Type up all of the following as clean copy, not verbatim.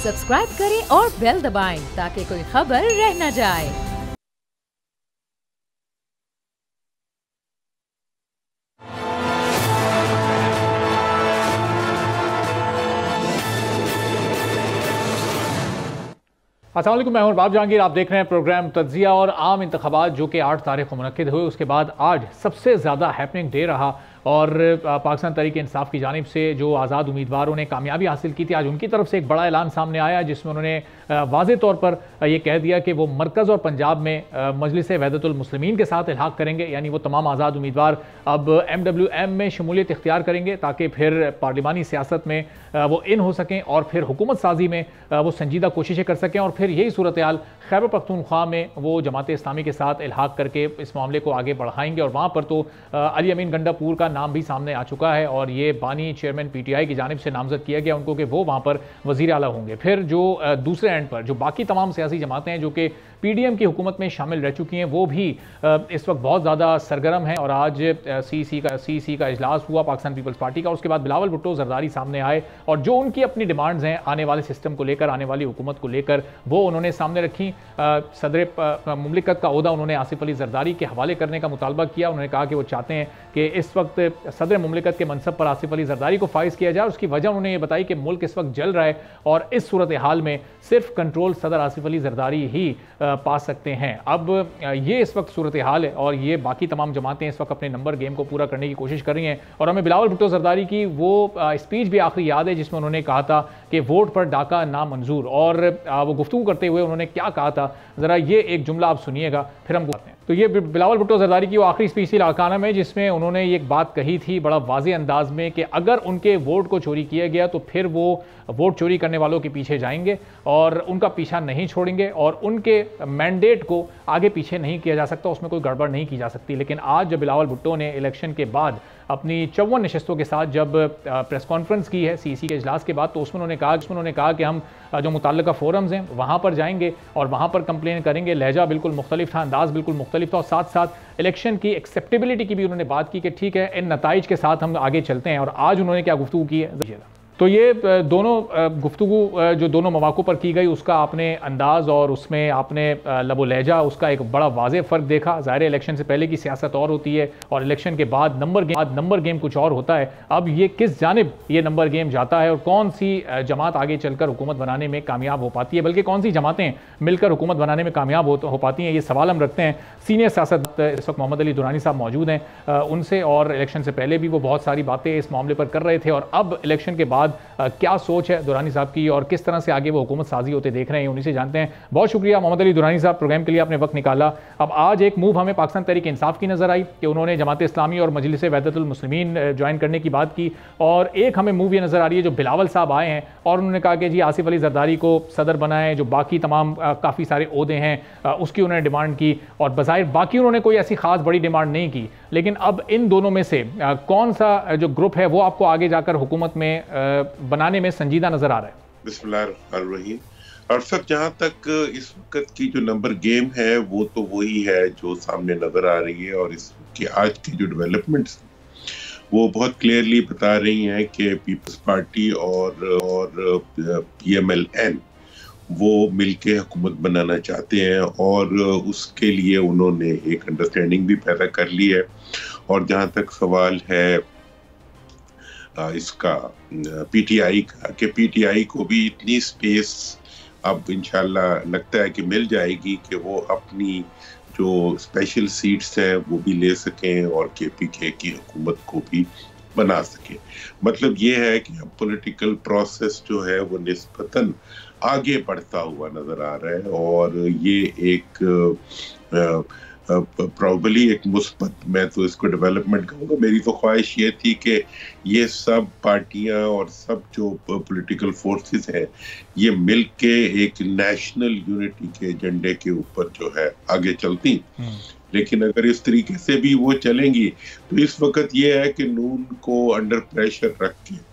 Subscribe करें और bell दबाएं ताकि कोई खबर रह न जाए। अस्सलाम वालेकुम, मैं हूं बाब जहांगीर। आप देख रहे हैं प्रोग्राम तज्जिया। और आम इंतखाबात जो कि 8 तारीख को मुनक्किद हुए, उसके बाद आज सबसे ज़्यादा हैपनिंग डे रहा और पाकिस्तान तहरीक इंसाफ की जानिब से जो आज़ाद उम्मीदवारों ने कामयाबी हासिल की थी, आज उनकी तरफ से एक बड़ा ऐलान सामने आया जिसमें उन्होंने वाज़े तौर पर यह कह दिया कि वो मरकज़ और पंजाब में मजलिस वहदतुल मुस्लिमीन के साथ इल्हाक़ करेंगे। यानी वो तमाम आज़ाद उम्मीदवार अब MWM में शमूलियत इख्तियार करेंगे ताकि फिर पार्लिमानी सियासत में वो इन हो सकें और फिर हुकूमत साजी में वो संजीदा कोशिशें कर सकें और फिर यही सूरत हाल खैबर पख्तूनख्वा में वो जमात इस्लामी के साथ इल्हाक़ करके इस मामले को आगे बढ़ाएंगे। और वहाँ पर तो अली अमीन गंडापुर का नाम भी सामने आ चुका है और ये बानी चेयरमैन PTI की जानिब से नामजद किया गया उनको कि वो वहाँ पर वज़ीर आला होंगे। फिर जो दूसरे एंड पर जो बाकी तमाम सियासी जमातें हैं जो कि PDM की हुकूमत में शामिल रह चुकी हैं, वो भी इस वक्त बहुत ज़्यादा सरगर्म हैं। और आज CEC का इजलास हुआ पाकिस्तान पीपल्स पार्टी का। उसके बाद बिलावल भुट्टो जरदारी सामने आए और जो उनकी अपनी डिमांड्स हैं आने वाले सिस्टम को लेकर, आने वाली हुकूमत को लेकर, वो उन्होंने सामने रखी। सदर मुमलिकत का ओहदा उन्होंने आसिफ अली जरदारी के हवाले करने का मुतालबा किया। उन्होंने कहा कि वो चाहते हैं कि इस वक्त सदर मुमलिकत के मनसब पर आसिफ अली जरदारी को फाइज किया जाए। उसकी वजह उन्होंने ये बताई कि मुल्क इस वक्त जल रहा है और इस सूरत हाल में सिर्फ कंट्रोल सदर आसिफ अली जरदारी ही पा सकते हैं। अब ये इस वक्त सूरत हाल है और ये बाकी तमाम जमातें इस वक्त अपने नंबर गेम को पूरा करने की कोशिश कर रही हैं। और हमें बिलावल भुट्टो जरदारी की वो स्पीच भी आखिरी याद है जिसमें उन्होंने कहा था कि वोट पर डाका नामंजूर। और वो गुफ्तगू करते हुए उन्होंने क्या कहा था, ज़रा ये एक जुमला आप सुनिएगा फिर हम बताते हैं। तो ये बिलावल भुट्टो जरदारी की वो आखिरी स्पीच थी लाकाना में जिसमें उन्होंने ये एक बात कही थी बड़ा वाज़े अंदाज में कि अगर उनके वोट को चोरी किया गया तो फिर वो वोट चोरी करने वालों के पीछे जाएंगे और उनका पीछा नहीं छोड़ेंगे और उनके मैंडेट को आगे पीछे नहीं किया जा सकता, उसमें कोई गड़बड़ नहीं की जा सकती। लेकिन आज जब बिलावल भुट्टो ने इलेक्शन के बाद अपनी 54 नशस्तों के साथ जब प्रेस कॉन्फ्रेंस की है CEC के इजलास के बाद, तो उसमें उन्होंने कहा कि हम जो मुतल्लिका फोरम्स हैं वहाँ पर जाएंगे और वहाँ पर कंप्लेन करेंगे। लहजा बिल्कुल मुख्तलिफ था, अंदाज बिल्कुल मुख्तलिफ था और साथ साथ इलेक्शन की एक्सेप्टेबिलिटी की भी उन्होंने बात की कि ठीक है इन नताइज के साथ हम आगे चलते हैं। और आज उन्होंने क्या गुफ्तगू की है, तो ये दोनों गुफ्तगू जो दोनों मौक़ों पर की गई उसका आपने अंदाज़ और उसमें आपने लबो लहजा उसका एक बड़ा वाज़े फ़र्क देखा। ज़ाहिर इलेक्शन से पहले की सियासत और होती है और इलेक्शन के बाद नंबर गेम कुछ और होता है। अब ये किस जानिब ये नंबर गेम जाता है और कौन सी जमात आगे चलकर हुकूमत बनाने में कामयाब हो पाती है, बल्कि कौन सी जमातें मिलकर हुकूमत बनाने में कामयाब हो पाती हैं, ये सवाल हम रखते हैं। सीनियर सियासत इस वक्त मोहम्मद अली दुरानी साहब मौजूद हैं उनसे, और इलेक्शन से पहले भी वो बहुत सारी बातें इस मामले पर कर रहे थे और अब इलेक्शन के बाद क्या सोच है दुरानी साहब की और किस तरह से आगे वो हुकूमत साजी होते देख रहे हैं, उन्हीं से जानते हैं। बहुत शुक्रिया मोहम्मद अली दुरानी साहब, प्रोग्राम के लिए आपने वक्त निकाला। अब आज एक मूव हमें पाकिस्तान तहरीक इंसाफ की नजर आई कि उन्होंने जमात इस्लामी और मजलिस वहदतुल मुस्लिमीन ज्वाइन करने की बात की, और एक हमें मूव ये नजर आ रही है जो बिलावल साहब आए हैं और उन्होंने कहा कि जी आसिफ अली जरदारी को सदर बनाएं, जो बाकी तमाम काफ़ी सारे ओहदे हैं उसकी उन्होंने डिमांड की। और बज़ाहिर बाकी उन्होंने कोई ऐसी खास बड़ी डिमांड नहीं की, लेकिन अब इन दोनों में से कौन सा जो ग्रुप है वो आपको आगे जाकर हुकूमत में बनाने में संजीदा नजर आ रहा है? बिस्मिल्लाहिर्रहमानिर्रहीम। और सब जहाँ तक इस वक्त की जो नंबर गेम है वो तो वही है जो सामने नजर आ रही है, और इसकी आज की जो डेवलपमेंट्स वो बहुत क्लियरली बता रही हैं कि पीपल्स पार्टी और PMLN वो मिलके हुकूमत बनाना चाहते हैं और उसके लिए उन्होंने एक अंडरस्टैंडिंग भी पैदा कर ली है। और जहाँ तक सवाल है इसका PTI का, कि PTI को भी इतनी स्पेस अब इंशाल्लाह लगता है कि मिल जाएगी कि वो अपनी जो स्पेशल सीट्स हैं वो भी ले सकें और KPK की हुकूमत को भी बना सकें। मतलब ये है कि अब पॉलिटिकल प्रोसेस जो है वो निस्बतन आगे बढ़ता हुआ नजर आ रहा है और ये एक प्रॉबली एक मुस्बत, मैं तो इसको डेवलपमेंट कहूँगा। मेरी तो ख्वाहिश ये थी कि ये सब पार्टियां और सब जो पॉलिटिकल फोर्सेस हैं ये मिलके एक नेशनल यूनिटी के एजेंडे के ऊपर जो है आगे चलती। लेकिन अगर इस तरीके से भी वो चलेंगी तो इस वक्त ये है कि नून को अंडर प्रेशर रख के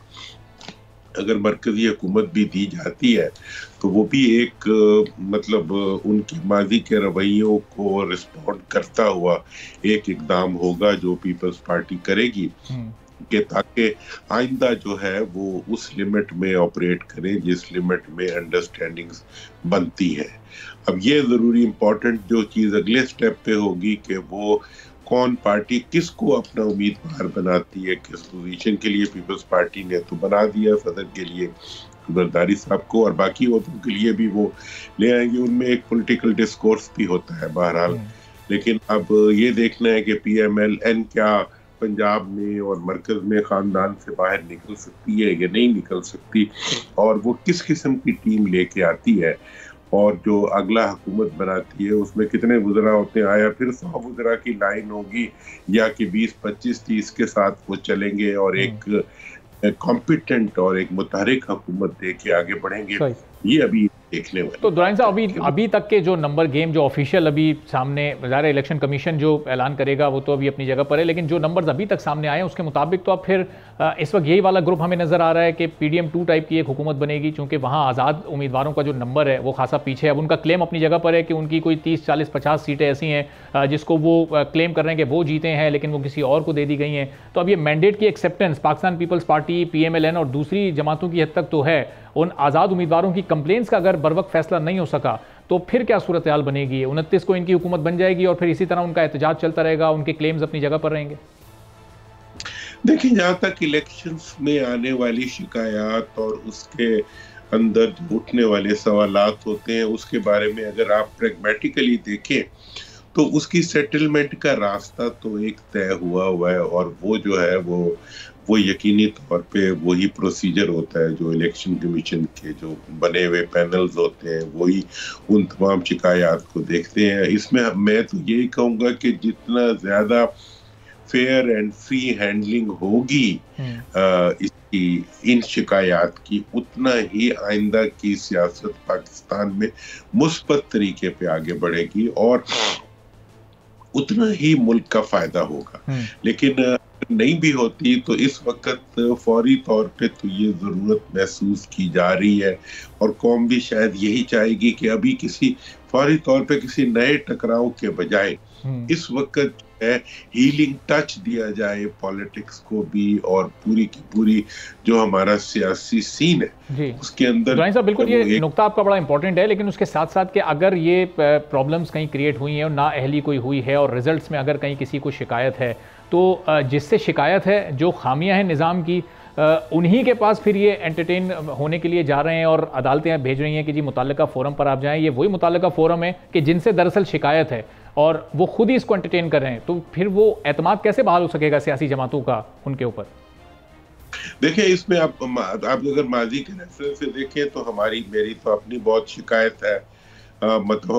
अगर मरकजी हुकूमत भी दी जाती है तो वो भी एक मतलब उनकी माजी के रवैयों को रिस्पॉन्ड करता हुआ एक इकदाम होगा जो पीपल्स पार्टी करेगी। कि ताकि आइंदा जो है वो उस लिमिट में ऑपरेट करें जिस लिमिट में अंडरस्टैंडिंग्स बनती है। अब ये ज़रूरी इम्पोर्टेंट जो चीज़ अगले स्टेप पे होगी कि वो कौन पार्टी किसको अपना उम्मीदवार बनाती है, किस पोजीशन के लिए। पीपल्स पार्टी ने तो बना दिया सदर के लिए जरदारी साहब को, और बाकी वोटों के लिए भी वो ले आएंगे। उनमें एक पॉलिटिकल डिस्कोर्स भी होता है बहरहाल, लेकिन अब ये देखना है कि PMLN क्या पंजाब में और मरकज में खानदान से बाहर निकल सकती है या नहीं निकल सकती, और वो किस किस्म की टीम लेके आती है, और जो अगला हुकूमत बनाती है उसमें कितने वज़रा होते हैं। आया फिर 100 वज़रा की लाइन होगी या कि 20, 25, 30 के साथ वो चलेंगे और एक कॉम्पिटेंट और एक मुतहरिक हुकूमत दे के आगे बढ़ेंगे, ये अभी देखने वाले। तो दुरानी साहब, अभी तक के जो नंबर गेम जो ऑफिशियल अभी सामने ज़ाहिर इलेक्शन कमीशन जो ऐलान करेगा वो तो अभी अपनी जगह पर है, लेकिन जो नंबर्स अभी तक सामने आए हैं उसके मुताबिक तो अब फिर इस वक्त यही वाला ग्रुप हमें नज़र आ रहा है कि PDM-2 टाइप की एक हुकूमत बनेगी, क्योंकि वहाँ आज़ाद उम्मीदवारों का जो नंबर है वो खासा पीछे है। अब उनका क्लेम अपनी जगह पर है कि उनकी कोई 30, 40, 50 सीटें ऐसी हैं जिसको वो क्लेम कर रहे हैं कि वो जीते हैं, लेकिन वो किसी और को दे दी गई हैं। तो अब ये मैंडेट की एक्सेप्टेंस पाकिस्तान पीपल्स पार्टी, PMLN और दूसरी जमातों की हद तक तो है। उन आज़ाद उम्मीदवारों की कंप्लेंट्स का अगर बर वक्त फैसला नहीं हो सका तो फिर क्या सूरत हाल बनेगी? 29 को इनकी हुकूमत बन जाएगी और फिर इसी तरह उनका एहतजाज चलता रहेगा, उनके क्लेम्स अपनी जगह पर रहेंगे? देखिए, जहाँ तक इलेक्शंस में आने वाली शिकायत और उसके अंदर उठने वाले सवालात होते हैं, उसके बारे में अगर आप प्रैग्मेटिकली देखें तो उसकी सेटलमेंट का रास्ता तो एक तय हुआ है, और वो जो है वो यकीनी तौर पे वही प्रोसीजर होता है जो इलेक्शन कमीशन के जो बने हुए पैनल्स होते हैं वही उन तमाम शिकायत को देखते हैं। इसमें मैं तो यही कहूँगा कि जितना ज़्यादा फेयर एंड फ्री हैंडलिंग होगी इसकी इन शिकायत की, उतना ही आइंदा की सियासत पाकिस्तान में मुस्बत तरीके पे आगे बढ़ेगी और उतना ही मुल्क का फायदा होगा। लेकिन नहीं भी होती तो इस वक्त फौरी तौर पे तो ये ज़रूरत महसूस की जा रही है, और कौम भी शायद यही चाहेगी कि अभी किसी फौरी तौर पे किसी नए टकराव के बजाय इस वक्त हीलिंग टच दिया जाए पॉलिटिक्स को भी, और पूरी की पूरी जो हमारा सियासी सीन है उसके अंदर। साहब, बिल्कुल ये नुक्ता आपका बड़ा इंपॉर्टेंट है, लेकिन उसके साथ साथ कि अगर ये प्रॉब्लम्स कहीं क्रिएट हुई हैं और ना अहली कोई हुई है और रिजल्ट्स में अगर कहीं किसी को शिकायत है, तो जिससे शिकायत है, जो खामियां हैं निज़ाम की, उन्हीं के पास फिर ये एंटरटेन होने के लिए जा रहे हैं और अदालतें भेज रही हैं कि जी मुताल्लिका फोरम पर आप जाएं। ये वही मुताल्लिका फोरम है कि जिनसे दरअसल शिकायत है और वो खुद ही इसको एंटरटेन कर रहे हैं, तो फिर वो एतमाद कैसे बहाल हो सकेगा सियासी जमातों का उनके ऊपर? देखिए, इसमें आप अगर माजी के रेफरेंस से देखें तो मेरी तो अपनी बहुत शिकायत है। मतलब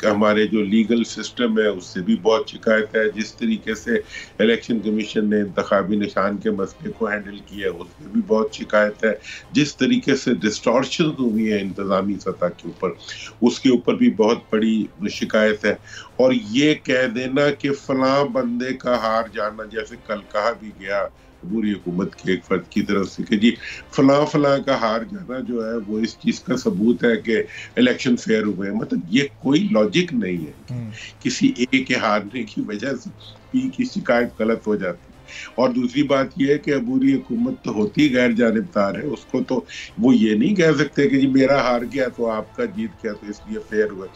हमारे जो लीगल सिस्टम है उससे भी बहुत शिकायत है। जिस तरीके से इलेक्शन कमीशन ने इंतखाबी निशान के मसले को हैंडल किया है उसमें भी बहुत शिकायत है। जिस तरीके से डिस्टॉर्शन हुई है इंतजामी सतह के ऊपर, उसके ऊपर भी बहुत बड़ी शिकायत है। और ये कह देना कि फलां बंदे का हार जाना, जैसे कल कहा भी गया पूरी हुकूमत के एक फर्द की तरफ से कि जी फलां का हार जाना जो है वो इस चीज का सबूत है कि इलेक्शन फेयर हुए हैं, मतलब ये कोई लॉजिक नहीं है। किसी एक के हारने की वजह से पी की शिकायत गलत हो जाती है। और दूसरी बात यह है कि अबूरी हुकूमत तो होती गैर जानिबदार है, उसको तो वो ये नहीं कह सकते कि जी मेरा हार गया तो आपका जीत गया तो इसलिए फेयर हुआ।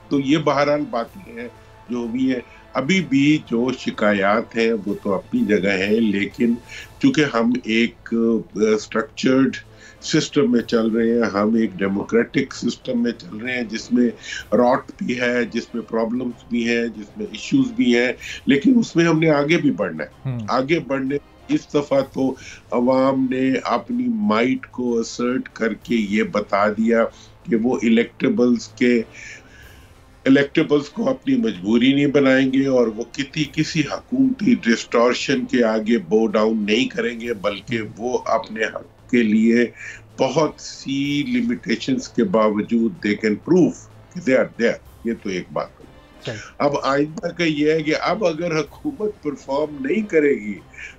तो ये बहरहाल बातें हैं जो भी है। अभी भी जो शिकायत है वो तो अपनी जगह है, लेकिन चूंकि हम एक स्ट्रक्चर्ड सिस्टम में चल रहे हैं, हम एक डेमोक्रेटिक सिस्टम में चल रहे हैं जिसमें रॉट भी है, जिसमें प्रॉब्लम्स भी हैं, जिसमें इश्यूज भी हैं, लेकिन उसमें हमने आगे भी बढ़ना है। आगे बढ़ने इस दफा तो अवाम ने अपनी माइट को असर्ट करके ये बता दिया कि वो इलेक्टेबल्स को अपनी मजबूरी नहीं बनाएंगे और वो किसी हुकूमती डिस्टॉर्शन के आगे बो डाउन नहीं करेंगे, बल्कि वो अपने हक के लिए बहुत सी लिमिटेशंस के बावजूद दे कैन प्रूव कि दे आर देयर। ये तो एक बात है। अब आइंदा का ये है कि अब अगर हुकूमत परफॉर्म नहीं करेगी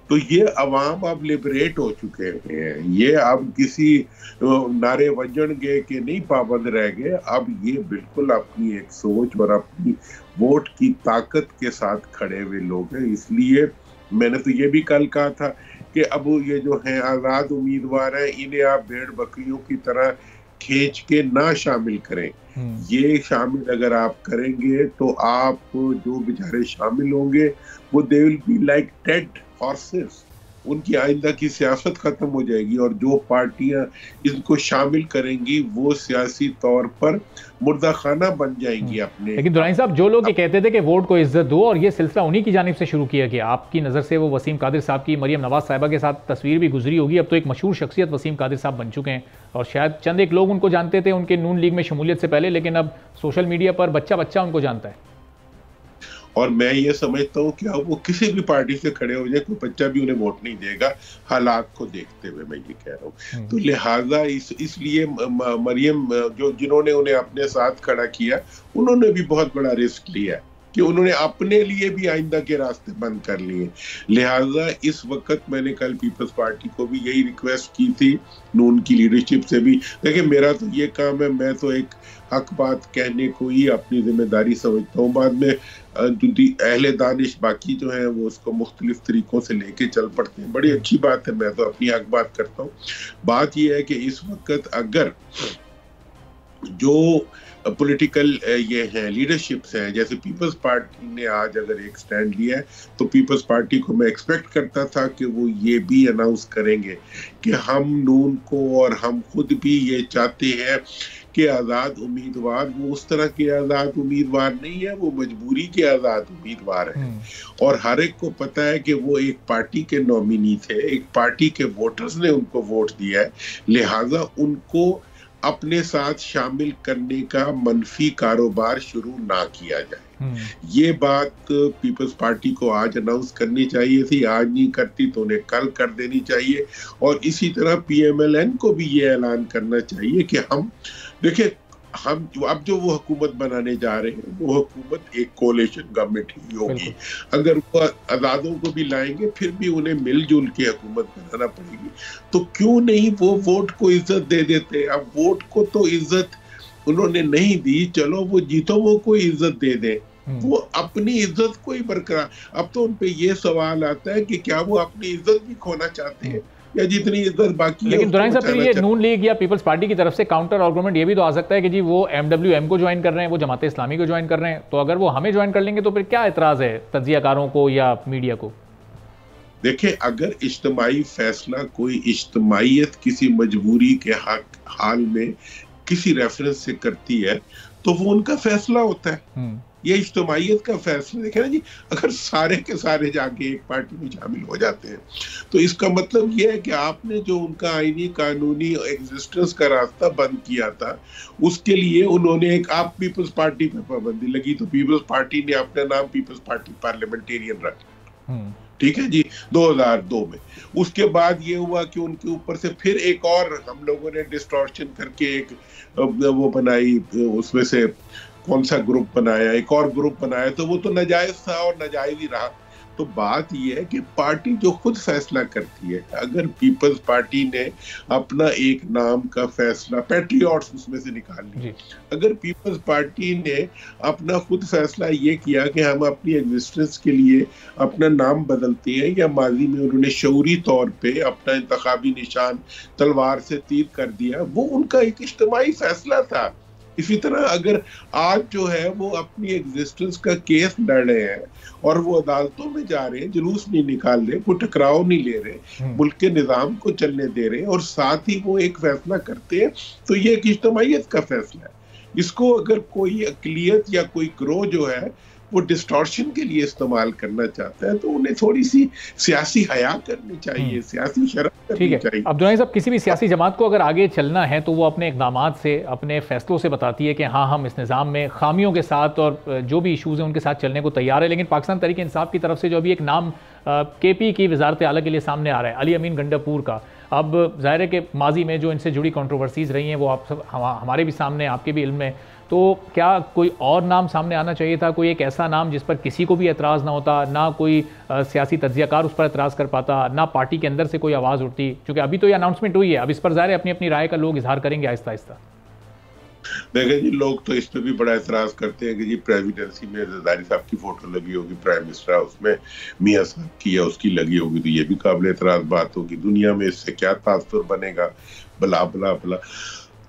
तो ये अवाम अब लिबरेट हो चुके हैं, ये अब किसी नारे वजन गए के नहीं पाबंद रह गए। अब ये बिल्कुल अपनी एक सोच और अपनी वोट की ताकत के साथ खड़े हुए लोग हैं। इसलिए मैंने तो ये भी कल कहा था कि अब ये जो हैं आज़ाद उम्मीदवार हैं, इन्हें आप भेड़ बकरियों की तरह खींच के ना शामिल करें। ये शामिल अगर आप करेंगे तो आप जो बेचारे शामिल होंगे वो they will be like dead horses, उनकी आइंदा की सियासत खत्म हो जाएगी, और जो पार्टियां इनको शामिल करेंगी वो सियासी तौर पर मुर्दा खाना बन जाएंगी अपने। लेकिन दुरानी साहब, जो लोग ये कहते थे कि वोट को इज्जत दो, और ये सिलसिला उन्हीं की जानिब से शुरू किया गया, आपकी नज़र से वो वसीम कादिर साहब की मरियम नवाज साहिबा के साथ तस्वीर भी गुजरी होगी, अब तो एक मशहूर शख्सियत वसीम कादिर साहब बन चुके हैं, और शायद चंद एक लोग उनको जानते थे उनके नून लीग में शमूलियत से पहले, लेकिन अब सोशल मीडिया पर बच्चा बच्चा उनको जानता है। और मैं ये समझता हूँ कि अब वो किसी भी पार्टी से खड़े हो जाए, कोई बच्चा भी उन्हें वोट नहीं देगा, हालात को देखते हुए मैं ये कह रहा हूँ। तो लिहाजा इसलिए मरियम जिन्होंने उन्हें अपने साथ खड़ा किया, उन्होंने भी बहुत बड़ा रिस्क लिया कि उन्होंने अपने लिए भी आइंदा के रास्ते बंद कर लिए। लिहाजा इस वक्त मैंने कल पीपल्स पार्टी को भी यही रिक्वेस्ट की थी, नून की लीडरशिप से भी। देखिए, मेरा तो ये काम है, मैं तो एक हक बात कहने को ही अपनी जिम्मेदारी समझता हूँ। बाद में अहले दानिश बाकी जो है वो उसको मुख्तलिफ तरीकों से लेके चल पड़ते हैं, बड़ी अच्छी बात है, मैं तो अपनी हक बात करता हूँ। बात यह है कि इस वक्त अगर जो पॉलिटिकल ये हैं लीडरशिप्स हैं, जैसे पीपल्स पार्टी ने आज अगर एक स्टैंड लिया है, तो पीपल्स पार्टी को मैं एक्सपेक्ट करता था कि वो ये भी अनाउंस करेंगे कि हम नून को और हम खुद भी ये चाहते हैं कि आज़ाद उम्मीदवार वो उस तरह के आज़ाद उम्मीदवार नहीं है, वो मजबूरी के आज़ाद उम्मीदवार हैं। और हर एक को पता है कि वो एक पार्टी के नॉमिनी थे, एक पार्टी के वोटर्स ने उनको वोट दिया है, लिहाजा उनको अपने साथ शामिल करने का मनफी कारोबार शुरू ना किया जाए। ये बात पीपल्स पार्टी को आज अनाउंस करनी चाहिए थी, आज नहीं करती तो उन्हें कल कर देनी चाहिए। और इसी तरह पीएमएलएन को भी ये ऐलान करना चाहिए कि हम देखिए, हम अब जो वो हुकूमत बनाने जा रहे हैं, वो हुकूमत एक कोalition गवर्नमेंट ही होगी। अगर वो आज़ादों को भी लाएंगे, फिर भी उन्हें मिलजुल के हुकूमत बनाना पड़ेगी। तो क्यों नहीं वो वोट को इज्जत दे देते? अब वोट को तो इज्जत उन्होंने नहीं दी, चलो वो जीतों को इज्जत दे दें, वो अपनी इज्जत को ही बरकरार। अब तो उनपे ये सवाल आता है कि क्या वो अपनी इज्जत भी खोना चाहते हैं या जितनी इज्जत बाकी है। लेकिन दुरानी साहब, ये नून लीग या पीपल्स पार्टी की तरफ से काउंटर आर्गुमेंट ये भी तो आ सकता है कि जी वो MWM को ज्वाइन कर रहे हैं, वो जमात इस्लामी को ज्वाइन कर रहे हैं, तो अगर वो हमें ज्वाइन कर लेंगे तो फिर क्या एतराज है तज्जियाकारों को या मीडिया को? देखिए, अगर इज्तिमाई फैसला कोई इज्तिमाइयत किसी मजबूरी के हाल में किसी रेफरेंस से करती है तो वो उनका फैसला होता है। ये इज्तिमाइयत का फैसला देखे ना जी, अगर सारे के सारे जाके एक पार्टी में शामिल हो जाते हैं तो इसका मतलब ये है कि आपने जो उनका आईनी कानूनी एग्जिस्टेंस का रास्ता बंद किया था, उसके लिए उन्होंने एक आप पीपल्स पार्टी पे पाबंदी लगी, तो पीपल्स पार्टी ने अपना नाम पीपल्स पार्टी पार्लियामेंटेरियन रखा, ठीक है जी, 2002 में। उसके बाद ये हुआ कि उनके ऊपर से फिर एक और हम लोगों ने डिस्टॉर्शन करके एक वो बनाई, उसमें से कौन सा ग्रुप बनाया, एक और ग्रुप बनाया, तो वो तो नाजायज था और नाजायज ही रहा। तो बात यह है कि पार्टी जो खुद फैसला करती है, अगर पीपल्स पार्टी ने अपना एक नाम का फैसला पैट्रियट्स उसमें से निकाल लिया, अगर पीपल्स पार्टी ने अपना खुद फैसला ये किया कि हम अपनी एग्जिस्टेंस के लिए अपना नाम बदलते हैं, या माजी में उन्होंने शऊरी तौर पे अपना इंतखाबी निशान तलवार से तीर कर दिया, वो उनका एक इज्तिमाई फैसला था। इसी तरह अगर आज जो है वो अपनी एग्जिस्टेंस का केस लड़ रहे हैं और वो अदालतों में जा रहे हैं, जुलूस नहीं निकाल रहे, कोई टकराव नहीं ले रहे, मुल्क के निज़ाम को चलने दे रहे हैं और साथ ही वो एक फैसला करते हैं, तो ये एक इज्तिमाइयत का फैसला है। इसको अगर कोई अक़लियत या कोई ग्रोह जो है वो डिस्टॉर्शन के लिए इस्तेमाल करना चाहता है, तो उन्हें थोड़ी सी सियासी हया करनी चाहिए, सियासी शर्म करनी चाहिए। अब दुरानी साहब, किसी भी सियासी जमात को अगर आगे चलना है तो वो अपने इक़दामात से, अपने फैसलों से बताती है कि हाँ, हम इस निज़ाम में खामियों के साथ और जो भी इशूज़ हैं उनके साथ चलने को तैयार है। लेकिन पाकिस्तान तहरीक इंसाफ की तरफ से जो अभी एक नाम KP की वज़ारत आला के लिए सामने आ रहा है, अली अमीन गंडापुर का, अब ज़ाहिर है कि माजी में जो इनसे जुड़ी कंट्रोवर्सीज़ रही हैं वो आप सब हमारे भी सामने, आपके भी इल्म में, तो क्या कोई और नाम सामने आना चाहिए था, कोई एक ऐसा नाम जिस पर किसी को भी एतराज़ ना होता, ना कोई सियासी तज्जियाकार उस पर एतराज़ कर पाता, ना पार्टी के अंदर से कोई आवाज़ उठती? क्योंकि अभी तो ये अनाउंसमेंट हुई है, अब इस पर ज़ाहिर है अपनी अपनी राय का लोग इजहार करेंगे आहिस्ता आहिस्ता। देखें जी, लोग तो इस पे भी बड़ा एतराज करते हैं कि जी प्रेसिडेंसी में जरदारी साहब की फोटो लगी होगी प्राइम मिनिस्टर हाउस में, मियां साहब की या उसकी लगी होगी, तो ये भी काबिल एतराज बात होगी। दुनिया में इससे क्या तासुर बनेगा, बला बला बला।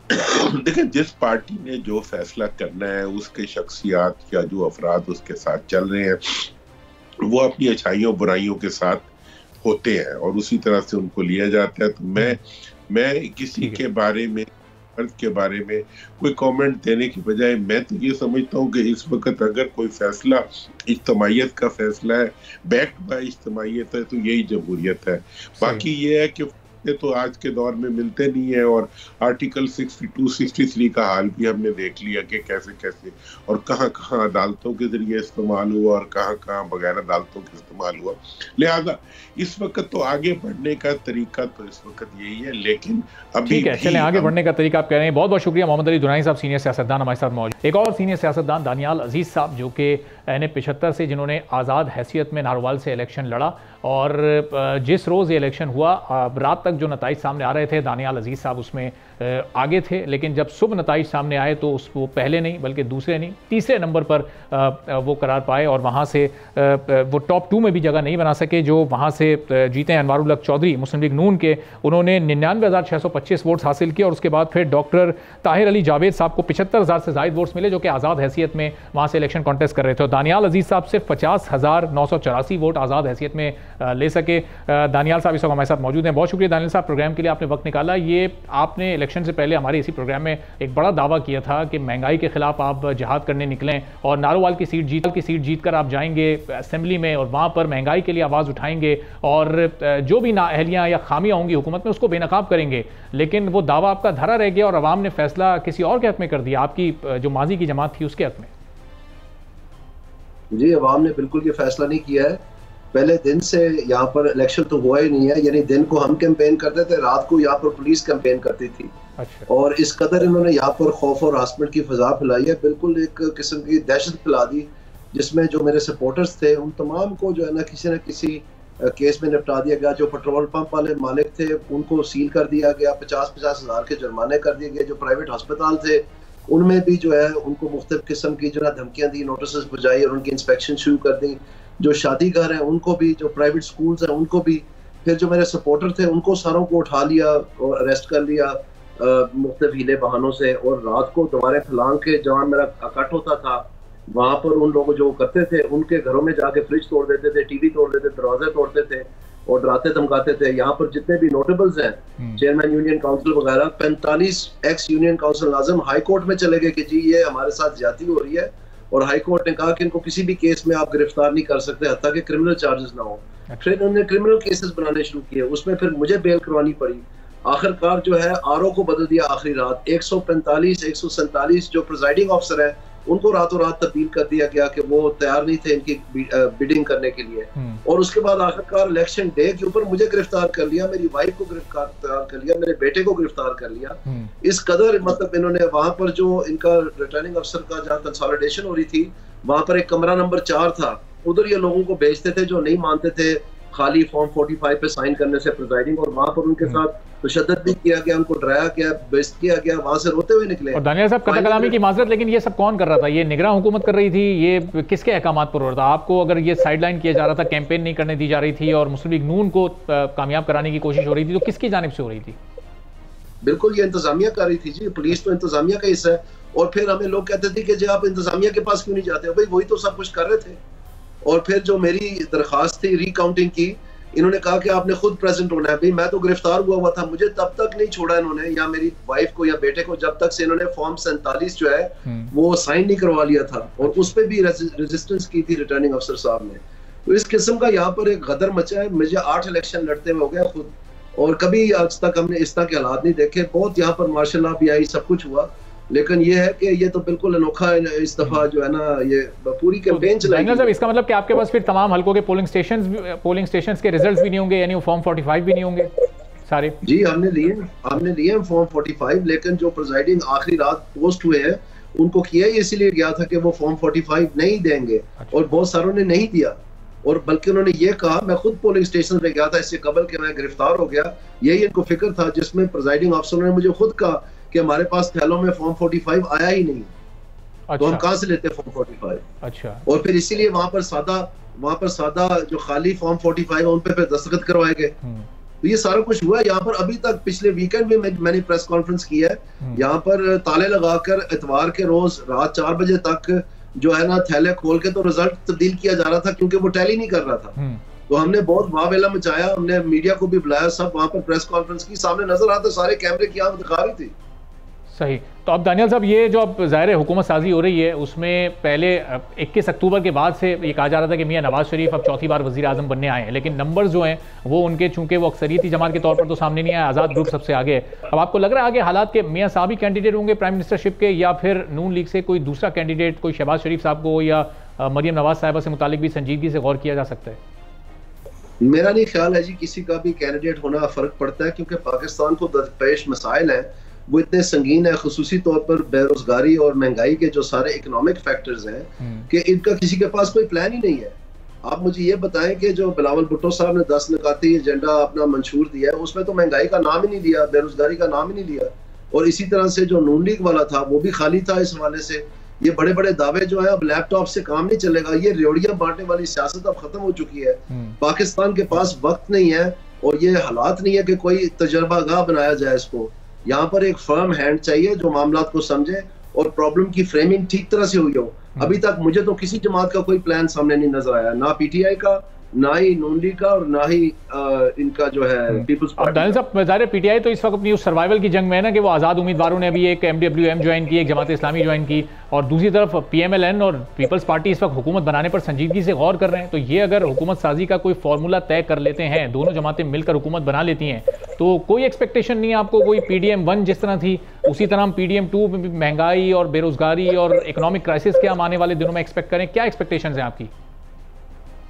देखिए, जिस पार्टी ने जो फैसला करना है, उसके शख्सियात या जो अफराद उसके साथ चल रहे हैं, वो अपनी अच्छाइयों बुराइयों के साथ होते हैं और उसी तरह से उनको लिया जाता है। तो मैं किसी के बारे में, फर्द के बारे में कोई कमेंट देने की बजाय मैं तो ये समझता हूँ कि इस वक्त अगर कोई फैसला इज्तमाइयत का फैसला है, बैक्ड बाय इज्तमाइयत है, तो यही जमहूरियत है। बाकी ये है कि तो आज के दौर में मिलते नहीं है और आर्टिकल 62, 63 का हाल भी हमने देख लिया कि कैसे कैसे और कहाँ कहाँ अदालतों के जरिए इस्तेमाल हुआ और कहाँ कहाँ बगैर अदालतों के इस्तेमाल हुआ। लिहाजा इस वक्त तो आगे बढ़ने का तरीका तो इस वक्त यही है, लेकिन अभी ठीक है, चलें आगे बढ़ने का तरीका आप कह रहे हैं। बहुत बहुत शुक्रिया मोहम्मद अली दुरानी साहब, सीनियर सियासतदान हमारे साथ मौजूद। एक और सीनियर सियासतदान दानियाल अजीज साहब, जो कि NA-75 से, जिन्होंने आज़ाद हैसियत में नारोवाल से इलेक्शन लड़ा और जिस रोज़ ये इलेक्शन हुआ रात तक जो नताइज सामने आ रहे थे, दानियाल अजीज साहब उसमें आगे थे, लेकिन जब सुबह नताइज सामने आए तो वो पहले नहीं बल्कि दूसरे नहीं तीसरे नंबर पर वो करार पाए और वहाँ से वो टॉप 2 में भी जगह नहीं बना सके। जो वहाँ से जीते अनवारुल हक चौधरी मुस्लिम लीग नून के, उन्होंने 99,625 वोट्स हासिल किए और उसके बाद फिर डॉक्टर ताहिर अली जावेद साहब को 75,000 से ज़ायद वोट्स मिले, जो कि आज़ाद हैसियत में वहाँ से इलेक्शन कॉन्टेस्ट कर रहे थे। और दानियाल अजीज साहब सिर्फ 50,984 वोट आज़ाद हैसियत में ले सके। दानियाल साहब इस वक्त हमारे साथ मौजूद हैं। बहुत शुक्रिया दानियाल साहब, प्रोग्राम के लिए आपने वक्त निकाला। ये आपने इलेक्शन से पहले हमारे इसी प्रोग्राम में एक बड़ा दावा किया था कि महंगाई के खिलाफ आप जिहाद करने निकलें और नारोवाल की सीट जीत कर आप जाएंगे असेंबली में और वहाँ पर महंगाई के लिए आवाज़ उठाएंगे और जो भी नाअहलियाँ या खामियाँ होंगी हुकूमत में उसको बेनकाब करेंगे। लेकिन वो दावा आपका धरा रह गया और अवाम ने फैसला किसी और के हक में कर दिया, आपकी जो माजी की जमात थी उसके हक में। जी, अवाम ने बिल्कुल ये फैसला नहीं किया है। पहले दिन से यहाँ पर इलेक्शन तो हुआ ही नहीं है, यानी दिन को हम कैंपेन करते थे, रात को यहाँ पर पुलिस कैंपेन करती थी। अच्छा। और इस कदर इन्होंने यहाँ पर खौफ और हरासमेंट की फिजा फैलाई है, बिल्कुल एक किस्म की दहशत फैला दी, जिसमें जो मेरे सपोर्टर्स थे उन तमाम को जो है ना किसी केस में निपटा दिया गया। जो पेट्रोल पंप वाले मालिक थे उनको सील कर दिया गया, 50-50 हज़ार के जुर्माने कर दिए गए। जो प्राइवेट अस्पताल थे उनमें भी जो है उनको मुख्तलिफ किस्म की जो है धमकियां दी, नोटिस बुझाई और उनकी इंस्पेक्शन शुरू कर दी। जो शादी घर हैं उनको भी, जो प्राइवेट स्कूल्स हैं उनको भी, फिर जो मेरे सपोर्टर थे उनको सारों को उठा लिया और अरेस्ट कर लिया मुख्तलिफ हीले बहानों से। और रात को दीवारें फैलांग के जहाँ मेरा इकट्ठ होता था वहाँ पर उन लोग जो करते थे उनके घरों में जाके फ्रिज तोड़ देते थे, टीवी तोड़ देते, दरवाजे तोड़ते थे और डराते धमकाते थे। यहाँ पर जितने भी नोटेबल्स हैं, चेयरमैन यूनियन काउंसिल वगैरह, 45 x union council Nazim high court में चले गए कि जी ये हमारे साथ ज्यादती हो रही है और हाई कोर्ट ने कहा कि इनको किसी भी केस में आप गिरफ्तार नहीं कर सकते हत्ता कि क्रिमिनल चार्जेस ना हो। फिर उन्होंने क्रिमिनल केसेस बनाने शुरू किए, उसमें फिर मुझे बेल करवानी पड़ी। आखिरकार जो है आरओ को बदल दिया आखिरी रात, 145 147 जो प्रिजाइडिंग ऑफिसर है उनको रातों रात तब्दील कर दिया गया कि वो तैयार नहीं थे इनकी बिडिंग करने के लिए। और उसके बाद आखिरकार इलेक्शन डे के ऊपर मुझे गिरफ्तार कर लिया, मेरी वाइफ को गिरफ्तार कर लिया, मेरे बेटे को गिरफ्तार कर लिया। इस कदर मतलब इन्होंने वहां पर जो इनका रिटर्निंग अफसर का जहाँ कंसोलिडेशन हो रही थी वहां पर एक कमरा नंबर 4 था, उधर ये लोगों को भेजते थे जो नहीं मानते थे खाली फॉर्म 45 पे साइन करने से प्रिजाइडिंग, और वहां पर उनके साथ तशद्दुद भी किया गया, उनको डराया गया, बेइज्जत किया गया, वहां से रोते हुए निकले। और दानियाल साहब कतल कलामी की माजरत, लेकिन ये सब कौन कर रहा था? ये निगरान हुकूमत कर रही थी? ये किसके अहकामात पर हो रहा था? आपको अगर ये साइडलाइन किया जा रहा था, कैंपेन नहीं करने दी जा रही थी और मुस्लिम लीग नून को कामयाब कराने की कोशिश हो रही थी, तो किसकी जानिब से हो रही थी? बिल्कुल ये इंतजामिया कर रही थी जी, पुलिस तो इंतजामिया का हिस्सा है। और फिर हमें लोग कहते थे कि जी आप इंतजामिया के पास क्यों नहीं जाते? भाई वही तो सब कुछ कर रहे थे। और फिर जो मेरी दरखास्त थी रीकाउंटिंग की, इन्होंने कहा कि आपने खुद प्रेजेंट होना है। भाई मैं तो गिरफ्तार हुआ था, मुझे तब तक नहीं छोड़ा इन्होंने, या मेरी वाइफ को या बेटे को, जब तक से इन्होंने फॉर्म 47 जो है वो साइन नहीं करवा लिया था। और उस पर भी रेजिस्टेंस की थी रिटर्निंग अफसर साहब ने। तो इस किस्म का यहाँ पर एक गदर मचा है। मुझे 8 इलेक्शन लड़ते हुए हो गया खुद, और कभी आज तक हमने इस तरह के हालात नहीं देखे। बहुत यहाँ पर मार्शल भी आई, सब कुछ हुआ, लेकिन ये है कि ये तो बिल्कुल अनोखा है इस दफा जो है ना, ये पूरी कैंपेन चलाई है। इसका मतलब कि आपके पास फिर तमाम हलकों के पोलिंग स्टेशंस के रिजल्ट्स भी नहीं होंगे, यानी वो फॉर्म 45 भी नहीं होंगे सारे? जी हमने लिए फॉर्म 45, लेकिन जो प्रिजाइडिंग आखिरी रात पोस्ट हुए हैं उनको किया ही इसीलिए गया था कि वो फॉर्म 45 नहीं देंगे। और बहुत सारों ने नहीं दिया, और बल्कि उन्होंने ये कहा, मैं खुद पोलिंग स्टेशन पे गया था इससे कबल कि मैं गिरफ्तार हो गया, यही इनको फिक्र था, जिसमें प्रिजाइडिंग अफसर ने मुझे खुद कहा कि हमारे पास थैलों में फॉर्म 45 आया ही नहीं। अच्छा। तो हम कहाँ से लेते फॉर्म 45? अच्छा। और फिर इसीलिए वहां पर सादा जो खाली फॉर्म 45 है उन पे फिर दस्तखत करवाए गए। तो ये सारा कुछ हुआ है यहाँ पर। अभी तक पिछले वीकेंड में मैंने प्रेस कॉन्फ्रेंस की है, यहाँ पर ताले लगाकर इतवार के रोज रात 4 बजे तक जो है ना थैले खोल के तो रिजल्ट तब्दील किया जा रहा था, क्योंकि वो टैली नहीं कर रहा था। तो हमने बहुत वावेला मचाया, हमने मीडिया को भी बुलाया, सब वहां पर प्रेस कॉन्फ्रेंस की, सामने नजर आता सारे कैमरे की आंख दिखा रही थी। सही। तो अब दानियाल साहब, ये जो अब ज़ाहिर हुकूमत साजी हो रही है उसमें पहले 21 अक्टूबर के बाद से ये कहा जा रहा था कि मियां नवाज शरीफ अब चौथी बार वज़ीर आज़म बनने आए हैं, लेकिन नंबर्स जो हैं वो उनके चूंकि वो अक्सरियती जमात के तौर पर तो सामने नहीं आया, आज़ाद ग्रुप सबसे आगे है। अब आपको लग रहा है आगे हालात के मियां साहब ही कैंडिडेट होंगे प्राइम मिनिस्टरशिप के, या फिर नून लीग से कोई दूसरा कैंडिडेट, कोई शहबाज शरीफ साहब को या मरियम नवाज साहिबा से मुतालिक भी संजीदगी से गौर किया जा सकता है? मेरा नहीं ख्याल है जी किसी का भी कैंडिडेट होना फर्क पड़ता है, क्योंकि पाकिस्तान को दरपेश मसाइल हैं वो इतने संगीन है, खुसूसी तौर पर बेरोजगारी और महंगाई के जो सारे इकोनॉमिक फैक्टर्स हैं कि इनका किसी के पास कोई प्लान ही नहीं है। आप मुझे ये बताएं कि जो बिलावल भुट्टो साहब ने 10 निकाती एजेंडा अपना मंशूर दिया है उसमें तो महंगाई का नाम ही नहीं लिया, बेरोजगारी का नाम ही नहीं लिया। और इसी तरह से जो नून लीग वाला था वो भी खाली था इस हवाले से। ये बड़े बड़े दावे जो है अब लैपटॉप से काम नहीं चलेगा, ये रेवड़ियां बांटने वाली सियासत अब खत्म हो चुकी है। पाकिस्तान के पास वक्त नहीं है और ये हालात नहीं है कि कोई तजर्बागाह बनाया जाए इसको। यहाँ पर एक फर्म हैंड चाहिए जो मामलात को समझे और प्रॉब्लम की फ्रेमिंग ठीक तरह से हुई हो। अभी तक मुझे तो किसी जमात का कोई प्लान सामने नहीं नजर आया, ना पीटीआई का, ना ही नून लीग का और ना ही इनका जो है पीपल्स पार्टी। दानियल साहब, ज़ाहिर पीटीआई तो इस वक्त अपनी उस सर्वाइवल की जंग में है ना कि वो आज़ाद उम्मीदवारों ने अभी एक MWM ज्वाइन की, एक जमात इस्लामी ज्वाइन की, और दूसरी तरफ PMLN और पीपल्स पार्टी इस वक्त हुकूमत बनाने पर संजीदगी से गौर कर रहे हैं। तो ये अगर हुकूमत साजी का कोई फार्मूला तय कर लेते हैं, दोनों जमातें मिलकर हुकूमत बना लेती हैं, तो कोई एक्सपेक्टेशन नहीं है आपको? कोई PDM-1 जिस तरह थी उसी तरह हम PDM-2 में महंगाई और बेरोजगारी और इकोनॉमिक क्राइसिस क्या हम आने वाले दिनों में एक्सपेक्ट करें? क्या एक्सपेक्टेशन है आपकी?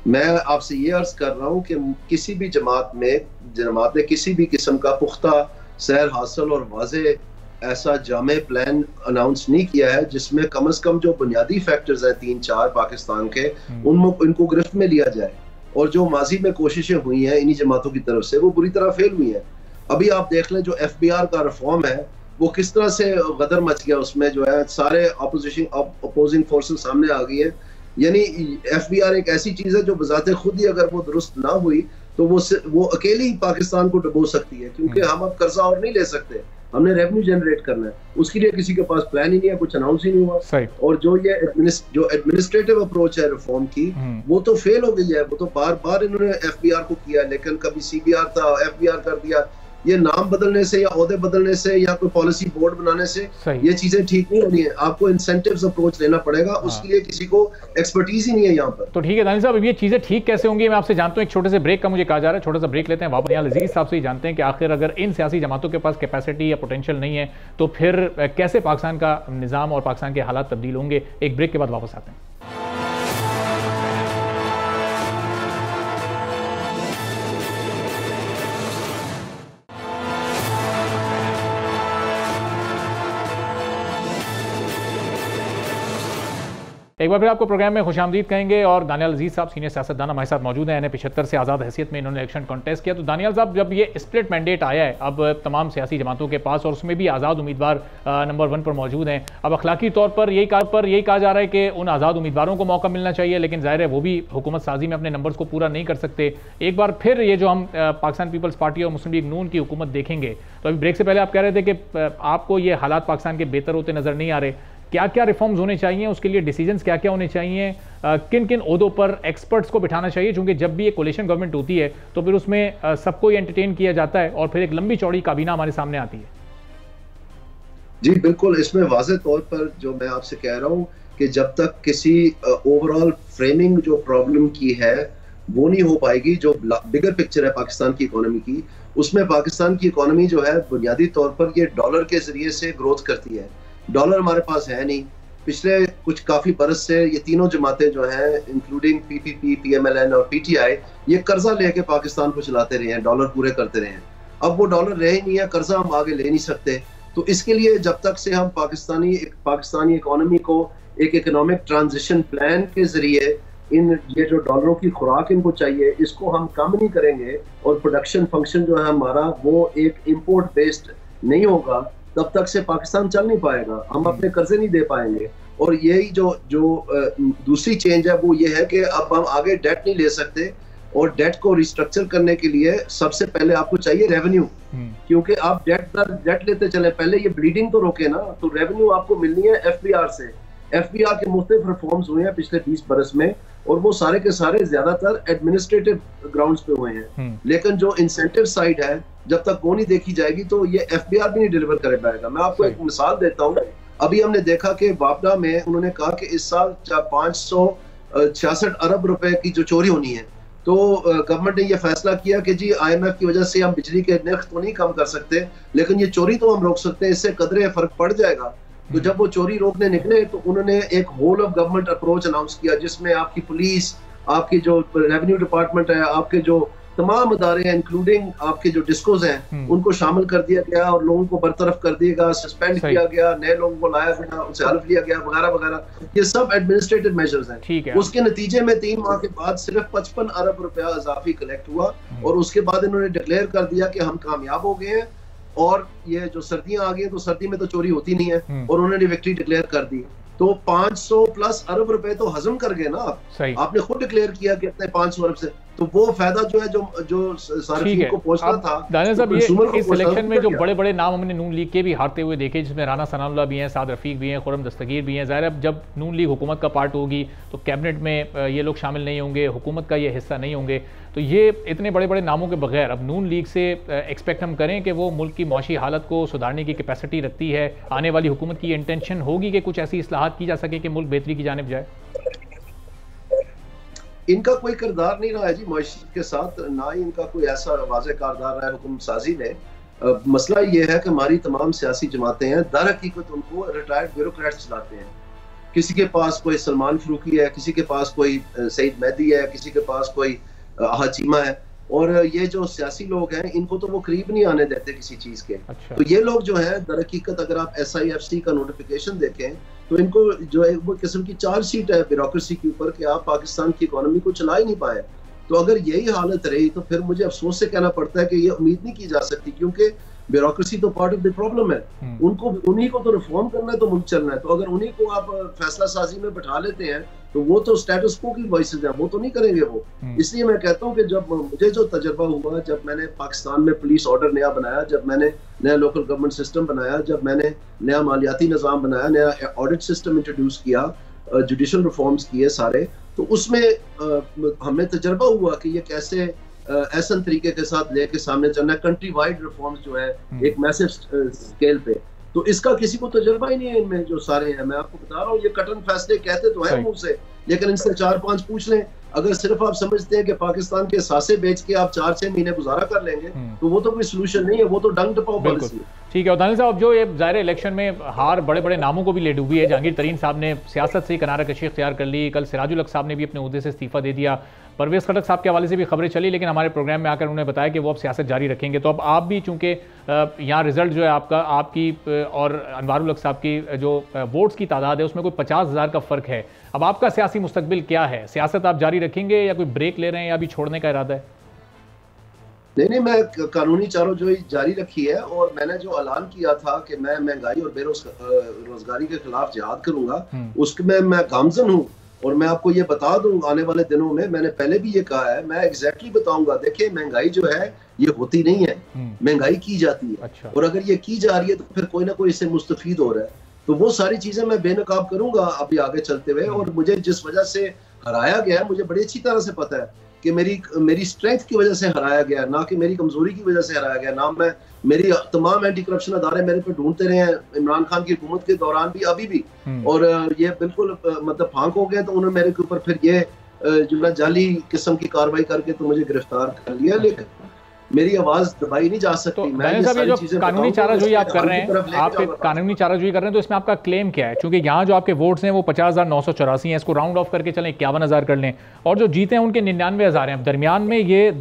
मैं आपसे ये अर्ज कर रहा हूँ कि किसी भी जमात ने किसी भी किस्म का पुख्ता सैर हासिल और वाज़े ऐसा जामे प्लान अनाउंस नहीं किया है जिसमें कम से कम जो बुनियादी फैक्टर्स हैं 3-4 पाकिस्तान के इनको गिरफ्त में लिया जाए। और जो माजी में कोशिशें हुई हैं इन्हीं जमातों की तरफ से वो बुरी तरह फेल हुई हैं। अभी आप देख लें जो FBR का रिफॉर्म है वो किस तरह से गदर मच गया, उसमें जो है सारे अपोजिंग फोर्सेस सामने आ गई है। यानी FBR एक ऐसी चीज है जो बजाते खुद ही अगर वो दुरुस्त ना हुई तो वो अकेली ही पाकिस्तान को डुबो सकती है, क्योंकि हम अब कर्जा और नहीं ले सकते, हमने रेवेन्यू जनरेट करना है, उसके लिए किसी के पास प्लान ही नहीं है, कुछ अनाउंस ही नहीं हुआ। और जो ये एडमिनिस्ट्रेटिव अप्रोच है रिफॉर्म की वो तो फेल हो गई है। वो तो बार बार इन्होंने FBR को किया, लेकिन कभी CBR था FBR कर दिया। ये नाम बदलने से या ओहदे बदलने से या कोई पॉलिसी बोर्ड बनाने से ये चीजें ठीक नहीं होनी है। आपको इंसेंटिव्स अप्रोच लेना पड़ेगा, उसके लिए किसी को एक्सपर्टीज ही नहीं है यहाँ पर। तो ठीक है दानियल साहब, ये चीजें ठीक कैसे होंगी मैं आपसे जानता हूँ। एक छोटे से ब्रेक का मुझे कहा जा रहा है, छोटा सा ब्रेक लेते हैं। वापस यहाँ अजीज साहब से ही जानते हैं कि आखिर अगर इन सियासी जमातों के पास कैपेसिटी या पोटेंशियल नहीं है तो फिर कैसे पाकिस्तान का निज़ाम और पाकिस्तान के हालात तब्दील होंगे। एक ब्रेक के बाद वापस आते हैं। एक बार फिर आपको प्रोग्राम में खुशामदीद कहेंगे और दानियाल अजीज साहब सीनियर सियासतदान हमारे साथ मौजूद हैं। 75 से आज़ाद हैसियत में इन्होंने इलेक्शन कॉन्टेस्ट किया। तो दानियाल साहब, जब ये स्प्लिट मैंडेट आया है अब तमाम सियासी जमातों के पास और उसमें भी आज़ाद उम्मीदवार नंबर 1 पर मौजूद हैं, अब अखलाकी तौर पर यही कहा जा रहा है कि उन आज़ाद उम्मीदवारों को मौका मिलना चाहिए, लेकिन ज़ाहिर है वो भी हुकूमत साजी में अपने नंबर्स को पूरा नहीं कर सकते। एक बार फिर ये जो हम पाकिस्तान पीपल्स पार्टी और मुस्लिम लीग नून की हुकूमत देखेंगे, तो अभी ब्रेक से पहले आप कह रहे थे कि आपको ये हालात पाकिस्तान के बेहतर होते नज़र नहीं आ रहे। क्या क्या रिफॉर्म्स होने चाहिए, उसके लिए डिसीजंस क्या क्या होने चाहिए, किन किन ओहदों पर एक्सपर्ट्स को बिठाना चाहिए? क्योंकि जब भी एक कोलिशन गवर्नमेंट होती है तो फिर उसमें सबको ही एंटरटेन किया जाता है और फिर एक लंबी चौड़ी काबीना हमारे सामने आती है। जी बिल्कुल, इसमें वाज़े तौर पर जो मैं आपसे कह रहा हूँ कि जब तक किसी ओवरऑल फ्रेमिंग जो प्रॉब्लम की है वो नहीं हो पाएगी, जो बिगर पिक्चर है पाकिस्तान की इकोनॉमी की, उसमें पाकिस्तान की इकोनॉमी जो है बुनियादी तौर पर ये डॉलर के जरिए से ग्रोथ करती है। डॉलर हमारे पास है नहीं। पिछले कुछ काफी बरस से ये तीनों जमातें जो हैं इंक्लूडिंग PPP, PMLN और PTI ये कर्जा लेके पाकिस्तान को चलाते रहे हैं, डॉलर पूरे करते रहे हैं। अब वो डॉलर रहे ही नहीं है, कर्जा हम आगे ले नहीं सकते। तो इसके लिए जब तक से हम पाकिस्तानी इकोनॉमी को एक इकोनॉमिक ट्रांजिशन प्लान के जरिए ये जो डॉलरों की खुराक इनको चाहिए इसको हम कम नहीं करेंगे और प्रोडक्शन फंक्शन जो है हमारा वो एक इम्पोर्ट बेस्ड नहीं होगा, तब तक से पाकिस्तान चल नहीं पाएगा, हम अपने कर्जे नहीं दे पाएंगे। और यही जो दूसरी चेंज है वो ये है कि अब हम आगे डेट नहीं ले सकते, और डेट को रिस्ट्रक्चर करने के लिए सबसे पहले आपको चाहिए रेवेन्यू, क्योंकि आप डेट लेते चले, पहले ये ब्लीडिंग तो रोके ना, तो रेवेन्यू आपको मिलनी है एफबीआर से। एफबीआर के मुख्तलिफ रिफॉर्म्स हुए हैं पिछले 20 बरस में, और वो सारे के सारे ज्यादातर एडमिनिस्ट्रेटिव ग्राउंड्स पे हुए हैं, लेकिन जो इंसेंटिव साइड है जब तक वो नहीं देखी जाएगी तो ये एफबीआर भी नहीं डिलीवर कर पाएगा। मैं आपको एक मिसाल देता हूँ, अभी हमने देखा कि वापडा में उन्होंने कहा कि इस साल 566 अरब रुपए की जो चोरी होनी है, तो गवर्नमेंट ने ये फैसला किया कि जी IMF की वजह से हम बिजली के नर्ख तो नहीं कम कर सकते, लेकिन ये चोरी तो हम रोक सकते हैं, इससे कदरे फर्क पड़ जाएगा। तो जब वो चोरी रोकने निकले तो उन्होंने एक whole of government approach announce किया, जिसमें आपकी पुलिस, आपकी जो रेवेन्यू डिपार्टमेंट है, आपके जो तमाम अदारे हैं, इंक्लूडिंग आपके जो डिस्कोज हैं, उनको शामिल कर दिया गया और लोगों को बरतरफ कर दिया गया, सस्पेंड किया गया, नए लोगों को लाया गया, उनसे हल्फ लिया गया वगैरह वगैरह। ये सब एडमिनिस्ट्रेटिव मेजर्स हैं। उसके नतीजे में 3 माह के बाद सिर्फ 55 अरब रुपया इजाफी कलेक्ट हुआ, और उसके बाद इन्होंने डिक्लेयर कर दिया कि हम कामयाब हो गए हैं, और ये जो सर्दियां आ गई तो सर्दी में तो चोरी होती नहीं है, और उन्होंने विक्ट्री डिक्लेयर कर दी। तो 500+ अरब रुपए तो हजम कर गए ना आप। आपने खुद डिक्लेयर किया कि इतने 500 अरब से, तो वो फायदा जो है जो सार्फिन को पहुंचना था। दानिश साहब, ये इस इलेक्शन में जो बड़े बड़े नाम हमने नून लीग के भी हारते हुए देखे, जिसमें राना सनाउल्लाह भी हैं, साद रफीक भी हैं, खुर्रम दस्तगीर भी हैं। ज़ाहिर है जब नून लीग हुकूमत का पार्ट होगी तो कैबिनेट में ये लोग शामिल नहीं होंगे, हुकूमत का ये हिस्सा नहीं होंगे, तो ये इतने बड़े बड़े नामों के बगैर अब नून लीग से एक्सपेक्ट हम करें कि वो मुल्क की मौशी हालत को सुधारने की कैपेसिटी रखती है? आने वाली हुकूमत की इंटेंशन होगी कि कुछ ऐसी इस्लाहात की जा सके कि मुल्क बेहतरी की जानिब जाए? इनका कोई किरदार नहीं रहा है जी मईशत के साथ, ना ही इनका कोई ऐसा वाज़ेह किरदार रहा है हुकूमत साजी में। मसला ये है कि हमारी तमाम सियासी जमातें हैं, दर हकीकत उनको रिटायर्ड ब्यूरोक्रेट्स चलाते हैं। किसी के पास कोई सलमान फरूकी है, किसी के पास कोई सईद मेहदी है, किसी के पास कोई हाचीमा है, और ये जो सियासी लोग हैं इनको तो वो करीब नहीं आने देते किसी चीज के। अच्छा। तो ये लोग जो है दर हकीकत अगर आप SIFC का नोटिफिकेशन देखें तो इनको जो है वो किस्म की चार्ज शीट है ब्यूरोक्रेसी के ऊपर कि आप पाकिस्तान की इकोनॉमी को चला ही नहीं पाए। तो अगर यही हालत रही तो फिर मुझे अफसोस से कहना पड़ता है कि ये उम्मीद नहीं की जा सकती, क्योंकि ब्यूरोक्रेसी तो पार्ट ऑफ द प्रॉब्लम है। उनको उन्हीं को तो रिफॉर्म करना है, तो मुल्क चलना है। तो अगर उन्हीं को आप फैसला साजी में बैठा लेते हैं तो वो तो स्टेटस को की वॉइसेस हैं, वो तो नहीं करेंगे वो। इसलिए मैं कहता हूँ कि जब मुझे जो तजर्बा हुआ, जब मैंने पाकिस्तान में पुलिस ऑर्डर नया बनाया, जब मैंने नया लोकल गवर्नमेंट सिस्टम बनाया, जब मैंने नया मालियाती निज़ाम बनाया, नया ऑडिट सिस्टम इंट्रोड्यूस किया, जुडिशल रिफॉर्म्स किए सारे, तो उसमें हमें तजर्बा हुआ कि ये कैसे ऐसा तरीके के साथ लेके सामने चलना है, कंट्री वाइड रिफॉर्म्स जो है एक मैसिव स्केल पे। तो इसका किसी को तजुर्बा ही नहीं है इनमें जो सारे हैं। मैं आपको बता रहा हूँ, ये कटन फैसले कहते तो है मुंह से, लेकिन इनसे 4-5 पूछ लें। अगर सिर्फ आप समझते हैं कि पाकिस्तान के सासे बेच के आप 4-6 महीने गुजारा कर लेंगे तो वो तो कोई सोल्यूशन नहीं है, वो तो डंग टपाओ पॉलिसी है। ठीक है। दानिश साहब, जो ये ज़ाहिर इलेक्शन में हार बड़े बड़े नामों को भी ले डूबी है। जहांगीर तरीन साहब ने सियासत से किनारा कशी इख्तियार कर ली, कल सिराजुल हक साहब ने भी अपने ओहदे से इस्तीफा दे दिया, परवेज़ खटक साहब के हवाले से भी खबरें चली, लेकिन हमारे प्रोग्राम में आकर उन्होंने बताया कि वो अब सियासत जारी रखेंगे। तो अब आप भी चूँकि यहाँ रिजल्ट जो है आपकी और अनवारुल हक साहब की जो वोट्स की तादाद है उसमें कोई 50,000 का फ़र्क है, अब आपका सियासी मुस्तकबिल क्या है? सियासत आप जारी रखेंगे या कोई ब्रेक ले रहे हैं या अभी छोड़ने का इरादा है? नहीं, मैं कानूनी चाराजोई जारी रखी है, और मैंने जो ऐलान किया था कि मैं महंगाई और बेरोजगारी के खिलाफ जिहाद करूंगा, उसमें मैं गामजन हूँ। और मैं आपको ये बता दूं, आने वाले दिनों में, मैंने पहले भी ये कहा है, मैं एग्जैक्टली बताऊंगा। देखिए, महंगाई जो है ये होती नहीं है, महंगाई की जाती है। अच्छा। और अगर ये की जा रही है तो फिर कोई ना कोई इससे मुस्तफीद हो रहा है। तो वो सारी चीजें मैं बेनकाब करूंगा अभी आगे चलते हुए। और मुझे जिस वजह से हराया गया है, मुझे बड़ी अच्छी तरह से पता है कि मेरी स्ट्रेंथ की वजह से हराया गया, ना कि मेरी कमजोरी की वजह से हराया गया। ना मेरी तमाम एंटी करप्शन अदारे मेरे पे ढूंढते रहे हैं, इमरान खान की हुकूमत के दौरान भी, अभी भी। और ये बिल्कुल मतलब फांक हो गए, तो उन्होंने मेरे के ऊपर फिर ये जो ना जाली किस्म की कार्रवाई करके तो मुझे गिरफ्तार कर लिया, लेकिन मेरी आवाज दबाई नहीं जा सकती। तो मैं ये जो कानूनी चाराजोई आप कर रहे हैं, आप कानूनी चाराजोई कर रहे हैं, तो इसमें आपका क्लेम क्या है? क्योंकि यहाँ जो आपके वोट्स हैं वो 50,984 हैं, इसको राउंड ऑफ करके चलें 51,000 कर लें, और जो जीते हैं उनके 99,000 हैं। दरमियान में ये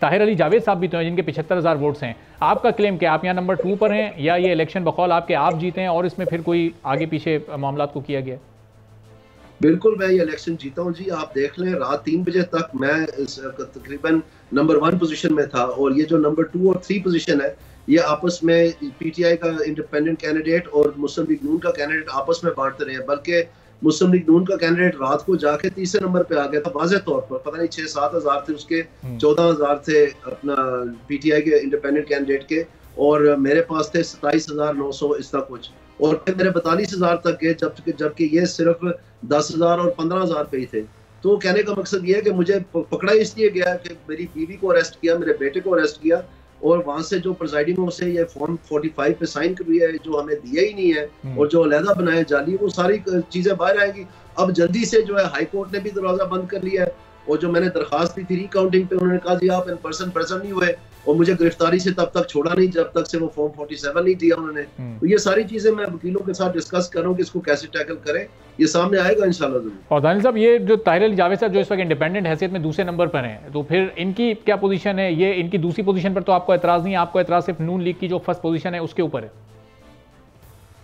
ताहिर अली जावेद साहब भी तो हैं जिनके 75,000 वोट्स हैं। आपका क्लेम क्या है? आप यहाँ नंबर 2 पर हैं, या ये इलेक्शन बकौल आपके आप जीते हैं और इसमें फिर कोई आगे पीछे मामला को किया गया? बिल्कुल मैं ये इलेक्शन जीता हूँ जी। आप देख लें रात 3 बजे तक मैं तकरीबन नंबर 1 पोजीशन में था, और ये जो नंबर 2 और 3 पोजीशन है ये आपस में पीटीआई का इंडिपेंडेंट कैंडिडेट और मुस्लिम लीग नून का कैंडिडेट आपस में बांटते रहे, बल्कि मुस्लिम लीग नून का कैंडिडेट रात को जाके तीसरे नंबर पे आ गया था वाज़ेह तौर पर। पता नहीं 6-7 हज़ार थे उसके, 14 हज़ार थे अपना पीटीआई के इंडिपेंडेंट कैंडिडेट के, और मेरे पास थे 27,900 इस तरह कुछ, और फिर मेरे 42,000 तक गए, जबकि ये सिर्फ 10,000 और 15,000 पे ही थे। तो कहने का मकसद ये है कि मुझे पकड़ा इसलिए गया कि मेरी बीवी को अरेस्ट किया, मेरे बेटे को अरेस्ट किया, और वहां से जो प्रिजाइडिंग से ये फॉर्म 45 पे साइन कर है जो हमें दिया ही नहीं है, और जो अलहदा बनाए जाली, वो सारी चीजें बाहर आएंगी। अब जल्दी से जो है हाई कोर्ट ने भी दरवाजा बंद कर लिया है, और जो मैंने दरखास्त दी थी रिकाउंटिंग पे, उन्होंने कहा जी आप इन पर्सन प्रेजेंट नहीं हुए, और मुझे गिरफ्तारी से तब तक छोड़ा नहीं जब तक से वो फॉर्म 47 नहीं दिया उन्होंने। तो ये सारी चीजें मैं वकीलों के साथ डिस्कस कर रहा हूँ कि इसको कैसे टैकल करें, ये सामने आएगा इंशाल्लाह जरूर। और दानिश साहब, ये जो ताहिर अली जावेद साहब जो इस वक्त इंडिपेंडेंट हैसियत में दूसरे नंबर पर हैं, तो फिर इनकी क्या पोजीशन है? ये इनकी दूसरी पोजीशन पर तो आपको एतराज नहीं है, आपको एतराज सिर्फ नून लीग की जो फर्स्ट पोजीशन है उसके ऊपर है?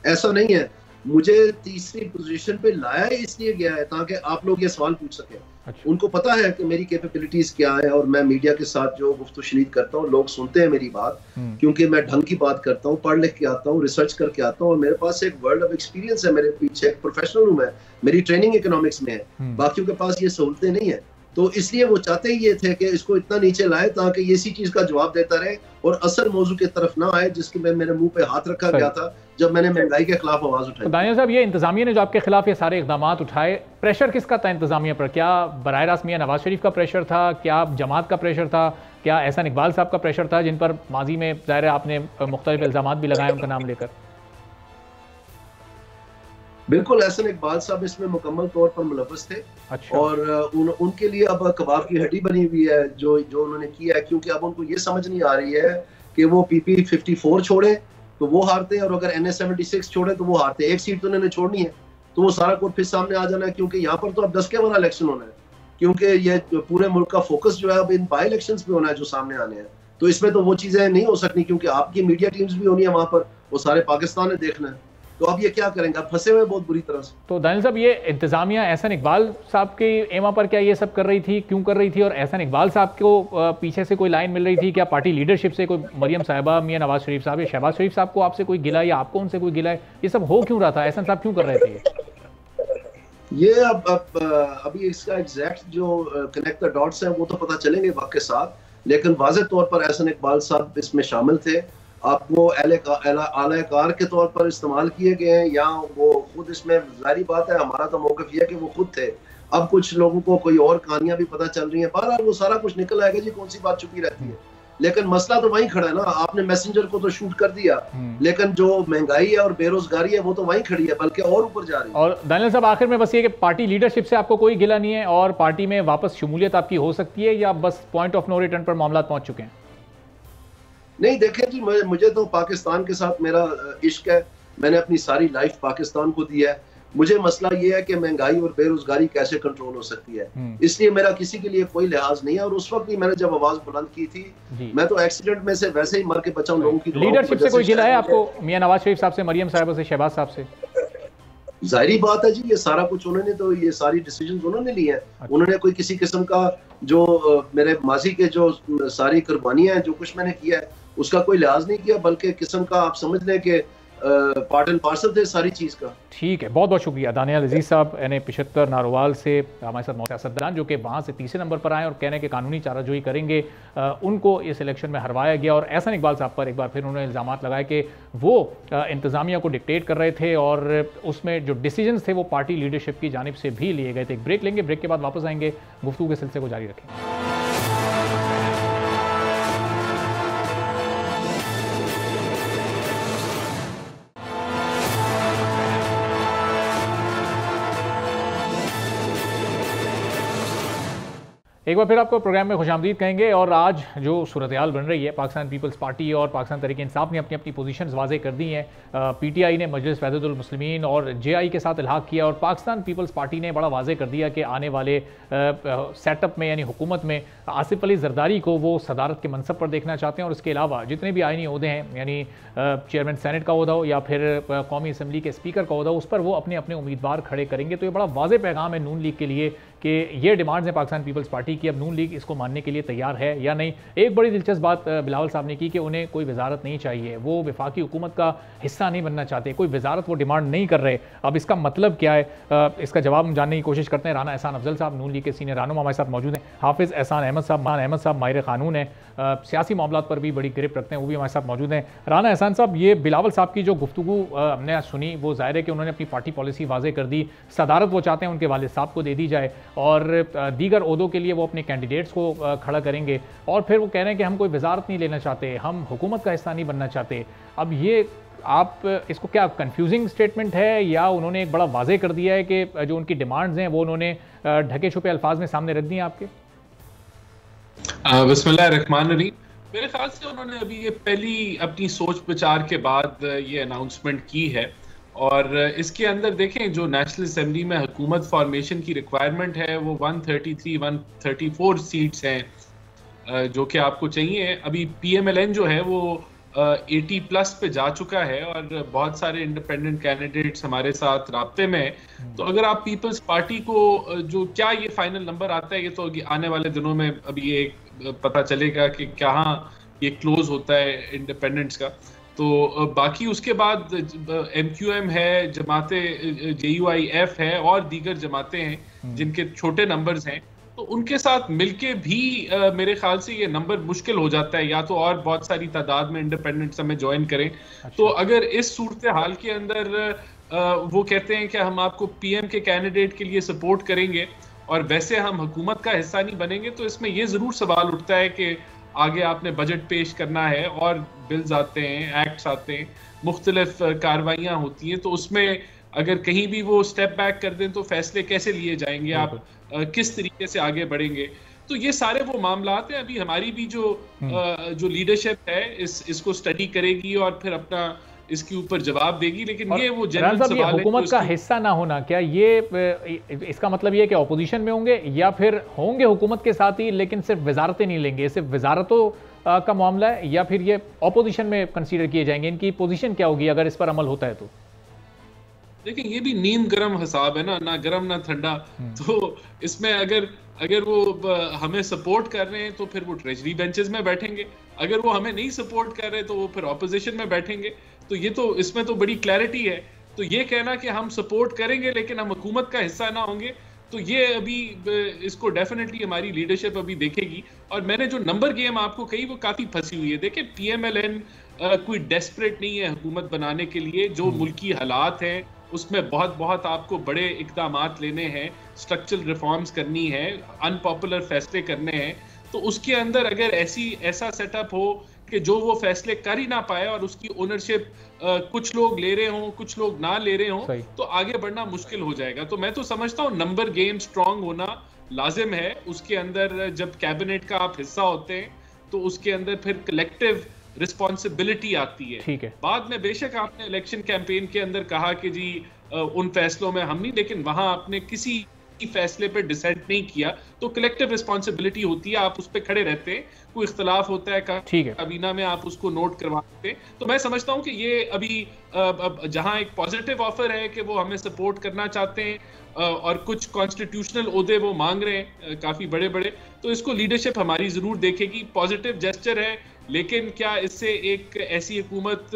ऐसा नहीं है, मुझे तीसरी पोजीशन पे लाया इसलिए गया है ताकि आप लोग ये सवाल पूछ सकें। अच्छा। उनको पता है कि मेरी कैपेबिलिटीज क्या है, और मैं मीडिया के साथ जो गुफ्तगू शनीद करता हूँ लोग सुनते हैं मेरी बात, क्योंकि मैं ढंग की बात करता हूँ, पढ़ लिख के आता हूँ, रिसर्च करके आता हूँ, और मेरे पास एक वर्ल्ड ऑफ एक्सपीरियंस है, मेरे पीछे एक प्रोफेशनल हूँ मैं, मेरी ट्रेनिंग इकोनॉमिक्स में है, बाकियों के पास ये सहूलतें नहीं है। तो इसलिए वो चाहते ही ये थे कि इसको इतना नीचे लाए ताकि ये इसी चीज का जवाब देता रहे और असल मौजू की तरफ ना आए जिसके में मेरे मुंह पे हाथ रखा गया था जब मैंने महंगाई के खिलाफ आवाज उठाई। दानिश साहब, ये इंतजामिया ने जो आपके खिलाफ ये सारे इकदाम उठाए, प्रेशर किसका था इंतजामिया पर? क्या बराह रास्त मियां नवाज शरीफ का प्रेशर था? क्या जमात का प्रेशर था? क्या एहसान इकबाल साहब का प्रेशर था, जिन पर माजी में ज़ाहिर है आपने मुख्तलिफ इल्ज़ामात भी लगाए उनका नाम लेकर? बिल्कुल, एहसान इकबाल साहब इसमें मुकम्मल तौर पर मुलव्वस थे। अच्छा। और उनके लिए अब कबाब की हड्डी बनी हुई है जो उन्होंने किया है, क्योंकि अब उनको ये समझ नहीं आ रही है कि वो पीपी 54 छोड़े तो वो हारते हैं, और अगर NS 76 छोड़े तो वो हारते हैं। एक सीट तो उन्होंने छोड़नी है, तो वो सारा कुछ फिर सामने आ जाना है, क्योंकि यहाँ पर तो अब 10 के वाला इलेक्शन होना है, क्योंकि ये पूरे मुल्क का फोकस जो है अब इन बाई इलेक्शंस पे होना है जो सामने आने हैं। तो इसमें तो वो चीजें नहीं हो सकती, क्योंकि आपकी मीडिया टीम्स भी होनी है वहां पर, वो सारे पाकिस्तान ने देखना है। तो अब ये क्या करेंगे? अब फंसे हुए बहुत बुरी तरह से। तो दानिश साहब, ये इंतजामिया एहसान इकबाल साहब के एमा पर क्या ये सब कर रही थी, क्यों कर रही थी? और एहसान इकबाल साहब को पीछे से कोई लाइन मिल रही थी क्या पार्टी लीडरशिप से? कोई मरियम साहिबा, मियां नवाज शरीफ साहब या शहबाज शरीफ साहब को आपसे कोई गिला, या आपको उनसे कोई गिला है? ये सब हो क्यों रहा था? एहसान साहब क्यों कर रहे थे ये? अभी इसका एग्जैक्ट जो कनेक्ट द डॉट्स है वो तो पता चलेंगे वक्त के साथ, लेकिन वाज़ेह तौर पर एहसान इकबाल साहब इसमें शामिल थे। आप वो आलाकार के तौर पर इस्तेमाल किए गए हैं, या वो खुद इसमें, जाहिर बात है हमारा तो मौक़िफ़ ये है कि वो खुद थे। अब कुछ लोगों को कोई और कहानियां भी पता चल रही हैं, बहरहाल वो सारा कुछ निकल आएगा जी, कौन सी बात छुपी रहती है। लेकिन मसला तो वहीं खड़ा है ना, आपने मैसेंजर को तो शूट कर दिया, लेकिन जो महंगाई है और बेरोजगारी है वो तो वहीं खड़ी है, बल्कि और ऊपर जा रही है। और दानिश साहब, आखिर में बस ये कि पार्टी लीडरशिप से आपको कोई गिला नहीं है, और पार्टी में वापस शमूलियत आपकी हो सकती है, या बस पॉइंट ऑफ नो रिटर्न पर मामला पहुंच चुके हैं? नहीं, देखें जी, मुझे तो पाकिस्तान के साथ मेरा इश्क है, मैंने अपनी सारी लाइफ पाकिस्तान को दी है। मुझे मसला ये है कि महंगाई और बेरोजगारी कैसे कंट्रोल हो सकती है, इसलिए मेरा किसी के लिए कोई लिहाज नहीं है। और उस वक्त भी मैंने जब आवाज बुलंद की थी, मैं तो एक्सीडेंट में से वैसे ही मर के बचा हूं। लोगों की लीडरशिप से कोई गिला है आपको? मियां नवाज शरीफ साहब से, मरियम साहिबा से, शहबाज साहब से? जाहिर बात है जी, ये सारा कुछ उन्होंने तो, ये सारी डिसीजंस उन्होंने लिए हैं। अच्छा। उन्होंने कोई किसी किस्म का जो मेरे माजी के जो सारी कुर्बानियां हैं, जो कुछ मैंने किया है, उसका कोई लिहाज नहीं किया, बल्कि किस्म का आप समझ लें कि पार्ट एंड पार्सल थे सारी चीज़ का। ठीक है, बहुत बहुत शुक्रिया दानियाल अजीज साहब, यानी 75 नारोवाल से हमारे साथ सियासतदान जो कि वहाँ से तीसरे नंबर पर आए और कहने के कानूनी चाराजोई करेंगे, उनको इस इलेक्शन में हरवाया गया। और एहसान इकबाल साहब पर एक बार फिर उन्होंने इल्ज़ाम लगाए कि वो इंतज़ामिया को डिक्टेट कर रहे थे, और उसमें जो डिसीजन थे वो पार्टी लीडरशिप की जानिब से भी लिए गए थे। एक ब्रेक लेंगे, ब्रेक के बाद वापस आएंगे, गुफ्तगू के सिलसिले को जारी रखेंगे। एक बार फिर आपको प्रोग्राम में खुशामदीद कहेंगे। और आज जो सूरत हाल बन रही है, पाकिस्तान पीपल्स पार्टी और पाकिस्तान तहरीक इंसाफ ने अपनी अपनी पोजीशंस वाजे कर दी हैं। पीटीआई ने मजलिस वहदतुल मुस्लिमीन और जेआई के साथ इल्हाक किया, और पाकिस्तान पीपल्स पार्टी ने बड़ा वाजे कर दिया कि आने वाले सेटअप में यानी हुकूमत में आसिफ अली जरदारी को वो सदारत के मनसब पर देखना चाहते हैं। और इसके अलावा जितने भी आइनी ओहदे हैं, यानी चेयरमैन सेनेट का ओहदा हो या फिर कौमी असम्बली के स्पीकर का ओहदा हो, उस पर वो अपने अपने उम्मीदवार खड़े करेंगे। तो ये बड़ा वाजे पैगाम है नून लीग के लिए कि ये डिमांड्स हैं पाकिस्तान पीपल्स पार्टी की। अब नून लीग इसको मानने के लिए तैयार है या नहीं। एक बड़ी दिलचस्प बात बिलावल साहब ने की कि उन्हें कोई वजारत नहीं चाहिए, वो वफाकी हुकूमत का हिस्सा नहीं बनना चाहते, कोई वजारत वो डिमांड नहीं कर रहे। अब इसका मतलब क्या है, इसका जवाब हम जानने की कोशिश करते हैं। राना एहसान अफजल साहब नून लीग के सीनियर रहनुमा हमारे साथ मौजूद हैं। हाफिज़ एहसान अहमद साहब माहिर कानून है, सियासी मामलों पर भी बड़ी गिरफ्त रखते हैं, वो भी हमारे साथ मौजूद हैं। राना एहसान साहब, ये बिलावल साहब की जो गुफ्तगू हमने सुनी, वो ज़ाहिर है कि उन्होंने अपनी पार्टी पॉलिसी वाजे कर दी। सदारत वो चाहते हैं उनके वालिद साहब को दे दी जाए, और दीगर ओहदों के लिए वो अपने कैंडिडेट्स को खड़ा करेंगे। और फिर वो कह रहे हैं कि हम कोई वजारत नहीं लेना चाहते, हम हुकूमत का हिस्सा नहीं बनना चाहते। अब ये आप इसको क्या कंफ्यूजिंग स्टेटमेंट है, या उन्होंने एक बड़ा वाजे कर दिया है कि जो उनकी डिमांड्स हैं वो उन्होंने ढके छुपे अल्फाज में सामने रख दी हैं आपके? बिस्मिल्लाहिर्रहमानिर्रहीम। मेरे ख्याल से उन्होंने अभी ये पहली अपनी सोच विचार के बाद ये अनाउंसमेंट की है। और इसके अंदर देखें, जो नेशनल असेंबली में हुकूमत फॉर्मेशन की रिक्वायरमेंट है वो 134 सीट्स हैं जो कि आपको चाहिए। अभी PMLN जो है वो 80+ पे जा चुका है, और बहुत सारे इंडिपेंडेंट कैंडिडेट्स हमारे साथ राब्ते में हैं। तो अगर आप पीपल्स पार्टी को जो क्या ये फाइनल नंबर आता है, ये तो आने वाले दिनों में अभी ये पता चलेगा कि कहाँ ये क्लोज होता है इंडिपेंडेंट्स का। तो बाकी उसके बाद MQM है, जमाते JUIF है और दीगर जमातें हैं जिनके छोटे नंबर्स हैं, तो उनके साथ मिलके भी मेरे ख्याल से ये नंबर मुश्किल हो जाता है, या तो और बहुत सारी तादाद में इंडिपेंडेंट्स हमें ज्वाइन करें। तो अगर इस सूरत हाल के अंदर वो कहते हैं कि हम आपको PM के कैंडिडेट के लिए सपोर्ट करेंगे और वैसे हम हुकूमत का हिस्सा नहीं बनेंगे, तो इसमें ये ज़रूर सवाल उठता है कि आगे आपने बजट पेश करना है और बिल्स आते हैं, एक्ट्स आते हैं, मुख्तलिफ कार्रवाइयाँ होती हैं, तो उसमें अगर कहीं भी वो स्टेप बैक कर दें तो फैसले कैसे लिए जाएंगे, आप किस तरीके से आगे बढ़ेंगे। तो ये सारे वो मामलात हैं। अभी हमारी भी जो लीडरशिप है इसको स्टडी करेगी और फिर अपना इसके ऊपर जवाब देगी। लेकिन ये वो जनरल सवाल है, हुकूमत का हिस्सा ना होना, क्या ये इसका मतलब ये है कि ऑपोजिशन में होंगे, या फिर होंगे हुकूमत के साथ ही लेकिन सिर्फ वजारतें नहीं लेंगे, सिर्फ वजारतों का मामला है, या फिर ये ऑपोजिशन में कंसीडर किए जाएंगे? इनकी पोजीशन क्या होगी अगर इस पर अमल होता है तो? देखिए, ये भी नींद गरम हिसाब है ना गरम ना ठंडा। तो इसमें अगर वो हमें सपोर्ट कर रहे हैं तो फिर वो ट्रेजरी बेंचेस में बैठेंगे, अगर वो हमें नहीं सपोर्ट कर रहे तो वो फिर ऑपोजिशन में बैठेंगे। तो ये तो इसमें तो बड़ी क्लैरिटी है। तो ये कहना कि हम सपोर्ट करेंगे लेकिन हम हुकूमत का हिस्सा ना होंगे, तो ये अभी इसको डेफिनेटली हमारी लीडरशिप अभी देखेगी। और मैंने जो नंबर गेम आपको कही वो काफी फंसी हुई है। देखिए, PMLN कोई डेस्परेट नहीं है हुकूमत बनाने के लिए। जो मुल्की हालात हैं उसमें बहुत आपको बड़े इक़दामात लेने हैं, स्ट्रक्चरल रिफॉर्म्स करनी है, अनपॉपुलर फैसले करने हैं। तो उसके अंदर अगर ऐसा सेटअप हो कि जो वो फैसले कर ही ना पाए और उसकी ओनरशिप कुछ लोग ले रहे हों, कुछ लोग ना ले रहे हों, तो आगे बढ़ना मुश्किल हो जाएगा। तो मैं तो समझता हूँ नंबर गेम स्ट्रांग होना लाजिम है। उसके अंदर जब कैबिनेट का आप हिस्सा होते हैं तो उसके अंदर फिर कलेक्टिव रिस्पॉन्सिबिलिटी आती है। ठीक है, बाद में बेशक आपने इलेक्शन कैंपेन के अंदर कहा कि जी उन फैसलों में हम नहीं, लेकिन वहां आपने किसी फैसले पे डिसेंट नहीं किया, तो कलेक्टिव रिस्पॉन्सिबिलिटी होती है, आप उस पर खड़े रहते हैं। कोई इख्तलाफ होता है काबीना में, आप उसको नोट करवाते हैं। तो मैं समझता हूँ कि ये अभी जहां एक पॉजिटिव ऑफर है कि वो हमें सपोर्ट करना चाहते हैं और कुछ कॉन्स्टिट्यूशनल ओहदे वो मांग रहे हैं काफी बड़े बड़े, तो इसको लीडरशिप हमारी जरूर देखेगी। पॉजिटिव जेस्चर है, लेकिन क्या इससे एक ऐसी हुकूमत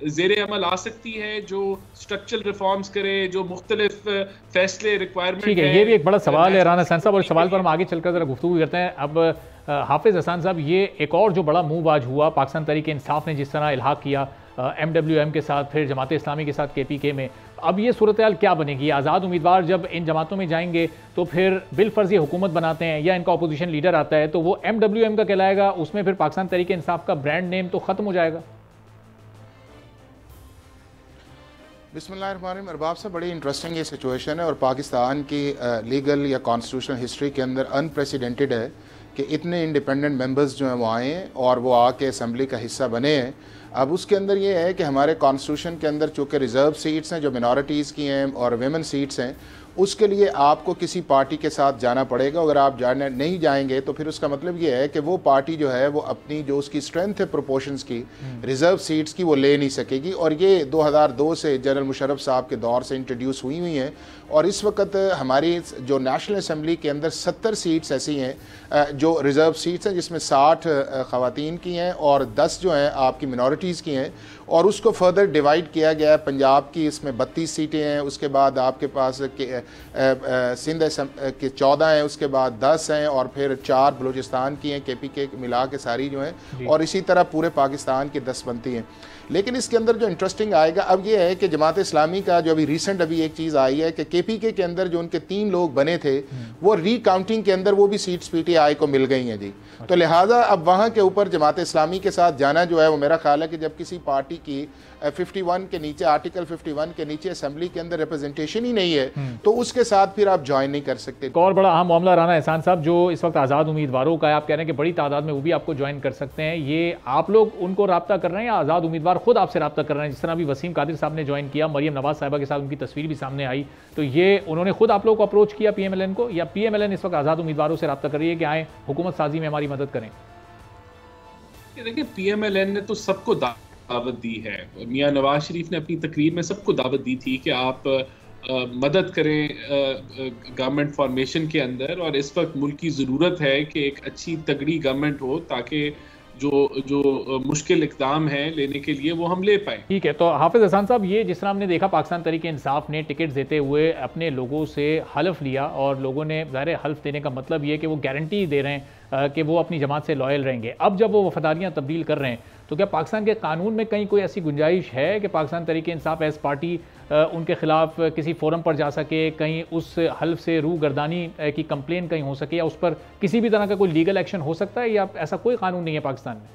ज़ेरे अमल आ सकती है जो स्ट्रक्चरल रिफॉर्म्स करे, जो मुख्तलिफ फैसले रिक्वायरमेंट? ठीक है, ये भी एक बड़ा सवाल है राना एहसान साहब, और इस सवाल पर हम आगे चलकर जरा गुफ्तगू करते हैं। अब हाफिज़ एहसान साहब, ये एक और जो बड़ा मूव आज हुआ, पाकिस्तान तहरीक इंसाफ ने जिस तरह इल्हाक किया MWM के साथ, फिर जमात इस्लामी के साथ KPK में, अब ये सूरत हाल क्या बनेगी? आज़ाद उम्मीदवार जब इन जमातों में जाएंगे तो फिर बिलफर्ज ये हुकूमत बनाते हैं या इनका अपोजिशन लीडर आता है तो वो MWM का कहलाएगा, उसमें फिर पाकिस्तान तहरीक इंसाफ का ब्रांड नेम तो ख़त्म हो जाएगा। बिस्मिल्लाहिर्रहमानिर्रहीम। अरबाब साहब, बड़ी इंटरेस्टिंग ये सिचुएशन है और पाकिस्तान की लीगल या कॉन्स्टिट्यूशनल हिस्ट्री के अंदर अनप्रेसिडेंटेड है कि इतने इंडिपेंडेंट मेंबर्स जो हैं वो आए हैं और वो आके असम्बली का हिस्सा बने हैं। अब उसके अंदर ये है कि हमारे कॉन्स्टिट्यूशन के अंदर चूँकि रिज़र्व सीट्स हैं जो मिनॉरिटीज़ की हैं और वेमेन सीट्स हैं, उसके लिए आपको किसी पार्टी के साथ जाना पड़ेगा। अगर आप जाने नहीं जाएंगे तो फिर उसका मतलब ये है कि वो पार्टी जो है वो अपनी जो उसकी स्ट्रेंथ है प्रोपोर्शंस की रिज़र्व सीट्स की वो ले नहीं सकेगी। और ये 2002 से जनरल मुशर्रफ साहब के दौर से इंट्रोड्यूस हुई हैं और इस वक्त हमारी जो नेशनल असम्बली के अंदर 70 सीट्स ऐसी हैं जो रिज़र्व सीट्स हैं, जिसमें 60 ख़वातीन की हैं और 10 जो हैं आपकी मिनॉरिटीज़ की हैं। और उसको फर्दर डिवाइड किया गया है। पंजाब की इसमें 32 सीटें हैं, उसके बाद आपके पास सिंध के 14 हैं, उसके बाद 10 हैं और फिर 4 बलूचिस्तान की हैं, KPK मिला के सारी जो हैं, और इसी तरह पूरे पाकिस्तान की 10 बनती हैं। लेकिन इसके अंदर जो इंटरेस्टिंग आएगा अब ये है कि जमात इस्लामी का जो अभी रिसेंट अभी एक चीज़ आई है कि KPK के अंदर जो उनके 3 लोग बने थे वो रीकाउंटिंग के अंदर वो भी सीट्स PTI को मिल गई हैं जी। तो लिहाजा अब वहाँ के ऊपर जमात इस्लामी के साथ जाना जो है वो मेरा ख्याल है कि जब किसी पार्टी की 51 के नीचे आर्टिकल 51 के नीचे असम्बली के अंदर रिप्रेजेंटेशन ही नहीं है तो उसके साथ फिर आप ज्वाइन नहीं कर सकते। एक और बड़ा अहम मामला राना एहसान साहब जो इस वक्त आज़ाद उम्मीदवारों का है, आप कह रहे हैं कि बड़ी तादाद में वो भी आपको ज्वाइन कर सकते हैं, ये आप लोग उनको राब्ता कर रहे हैं या आज़ाद उम्मीदवार खुद आपसे राब्ता कर रहे हैं? जिस तरह अभी वसीम कादिर साहब ने ज्वाइन किया, मरियम नवाज साहिबा के साथ उनकी तस्वीर भी सामने आई, तो ये उन्होंने खुद आप लोगों को अप्रोच किया PMLN को, या PMLN इस वक्त आज़ाद उम्मीदवारों से राब्ता कर रही है कि आए हुकूमत साजी में हमारी मदद करें? देखिए, PMLN ने तो सबको दावत दी है। मियां नवाज शरीफ ने अपनी तकरीर में सबको दावत दी थी कि आप मदद करें गवर्नमेंट फॉर्मेशन के अंदर, और इस वक्त मुल्क की ज़रूरत है कि एक अच्छी तगड़ी गवर्नमेंट हो ताकि जो मुश्किल इक़दाम है लेने के लिए वो हम ले पाए। ठीक है, तो हाफिज़ हसन साहब, ये जिस तरह हमने देखा पाकिस्तान तहरीक इंसाफ ने टिकट देते हुए अपने लोगों से हल्फ लिया और लोगों ने ज़ाहिर हल्फ देने का मतलब ये कि वो गारंटी दे रहे हैं कि वो अपनी जमात से लॉयल रहेंगे। अब जब वो वफादारियाँ तब्दील कर रहे हैं तो क्या पाकिस्तान के कानून में कहीं कोई ऐसी गुंजाइश है कि पाकिस्तान तहरीक इंसाफ एज पार्टी उनके खिलाफ किसी फोरम पर जा सके, कहीं उस हल्फ से रूगर्दानी की कंप्लेन कहीं हो सके, या उस पर किसी भी तरह का कोई लीगल एक्शन हो सकता है, या ऐसा कोई कानून नहीं है पाकिस्तान में?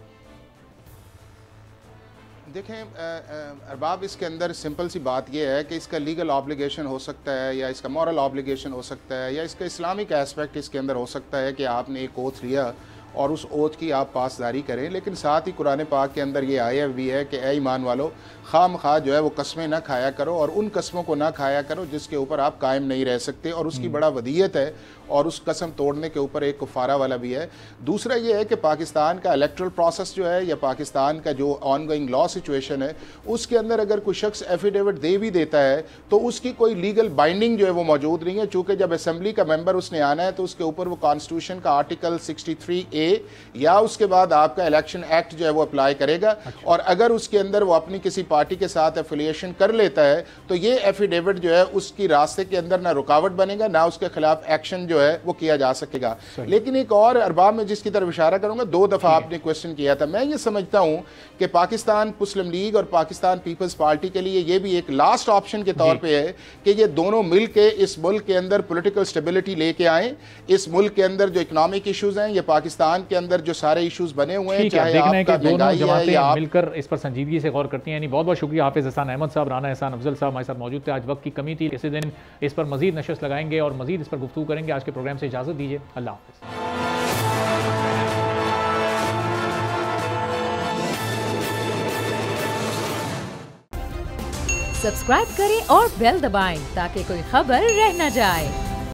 देखें अरबाब, इसके अंदर सिंपल सी बात यह है कि इसका लीगल ऑब्लिगेशन हो सकता है या इसका मॉरल ऑब्लिगेशन हो सकता है या इसका इस्लामिक एस्पेक्ट इसके अंदर हो सकता है कि आपने एक ओथ लिया और उस ओथ की आप पासदारी करें। लेकिन साथ ही कुरान पाक के अंदर ये आया भी है कि ऐ ईमान वालो, खाम खा जो है वो कस्में ना खाया करो और उन कस्मों को ना खाया करो जिसके ऊपर आप कायम नहीं रह सकते, और उसकी बड़ा वदीयत है और उस कसम तोड़ने के ऊपर एक कुफारा वाला भी है। दूसरा ये है कि पाकिस्तान का इलेक्ट्रल प्रोसेस जो है या पाकिस्तान का जो ऑनगोइंग लॉ सिचुएशन है उसके अंदर अगर कोई शख्स एफिडेविट दे भी देता है तो उसकी कोई लीगल बाइंडिंग जो है वो मौजूद नहीं है, चूँकि जब असम्बली का मेंबर उसने आना है तो उसके ऊपर वो कॉन्स्टिट्यूशन का आर्टिकल 63A या उसके बाद आपका इलेक्शन एक्ट जो है वो अप्लाई करेगा। और अगर उसके अंदर वो अपनी किसी पार्टी के साथ एफिलिएशन कर लेता है तो ये एफिडेविट जो है उसकी रास्ते के अंदर ना रुकावट बनेगा ना उसके खिलाफ एक्शन जो है वो किया जा सकेगा। लेकिन एक और अरबाब में जिसकी तरफ इशारा करूंगा, 2 दफ़ा आपने क्वेश्चन किया था, मैं ये समझता हूं कि पाकिस्तान मुस्लिम लीग और पाकिस्तान पीपल्स पार्टी के लिए ये भी एक लास्ट ऑप्शन के तौर पे है कि ये दोनों मिल के इस मुल्क के अंदर पॉलिटिकल स्टेबिलिटी लेके आए। इस मुल्क के अंदर जो इकोनॉमिक इशूज हैं, ये पाकिस्तान के अंदर जो सारे इशूज बने हुए हैं, चाहे आपका महंगाई है या मिलकर इस पर संजीदगी से गौर करती हैं। यानी बहुत बहुत शुक्रिया हाफिज़ हसन अहमद साहब, राना एहसान अफजल साहब हमारे साथ मौजूद थे। आज वक्त की कमी थी, किसी दिन इस पर मजीद नशस्त लगाएंगे और मजीद इस पर गुफ्तगू करेंगे। आज के प्रोग्राम से इजाज़त दीजिए, अल्लाह हाफ़िज़। सब्सक्राइब करें और बेल दबाएं ताकि कोई खबर रह न जाए।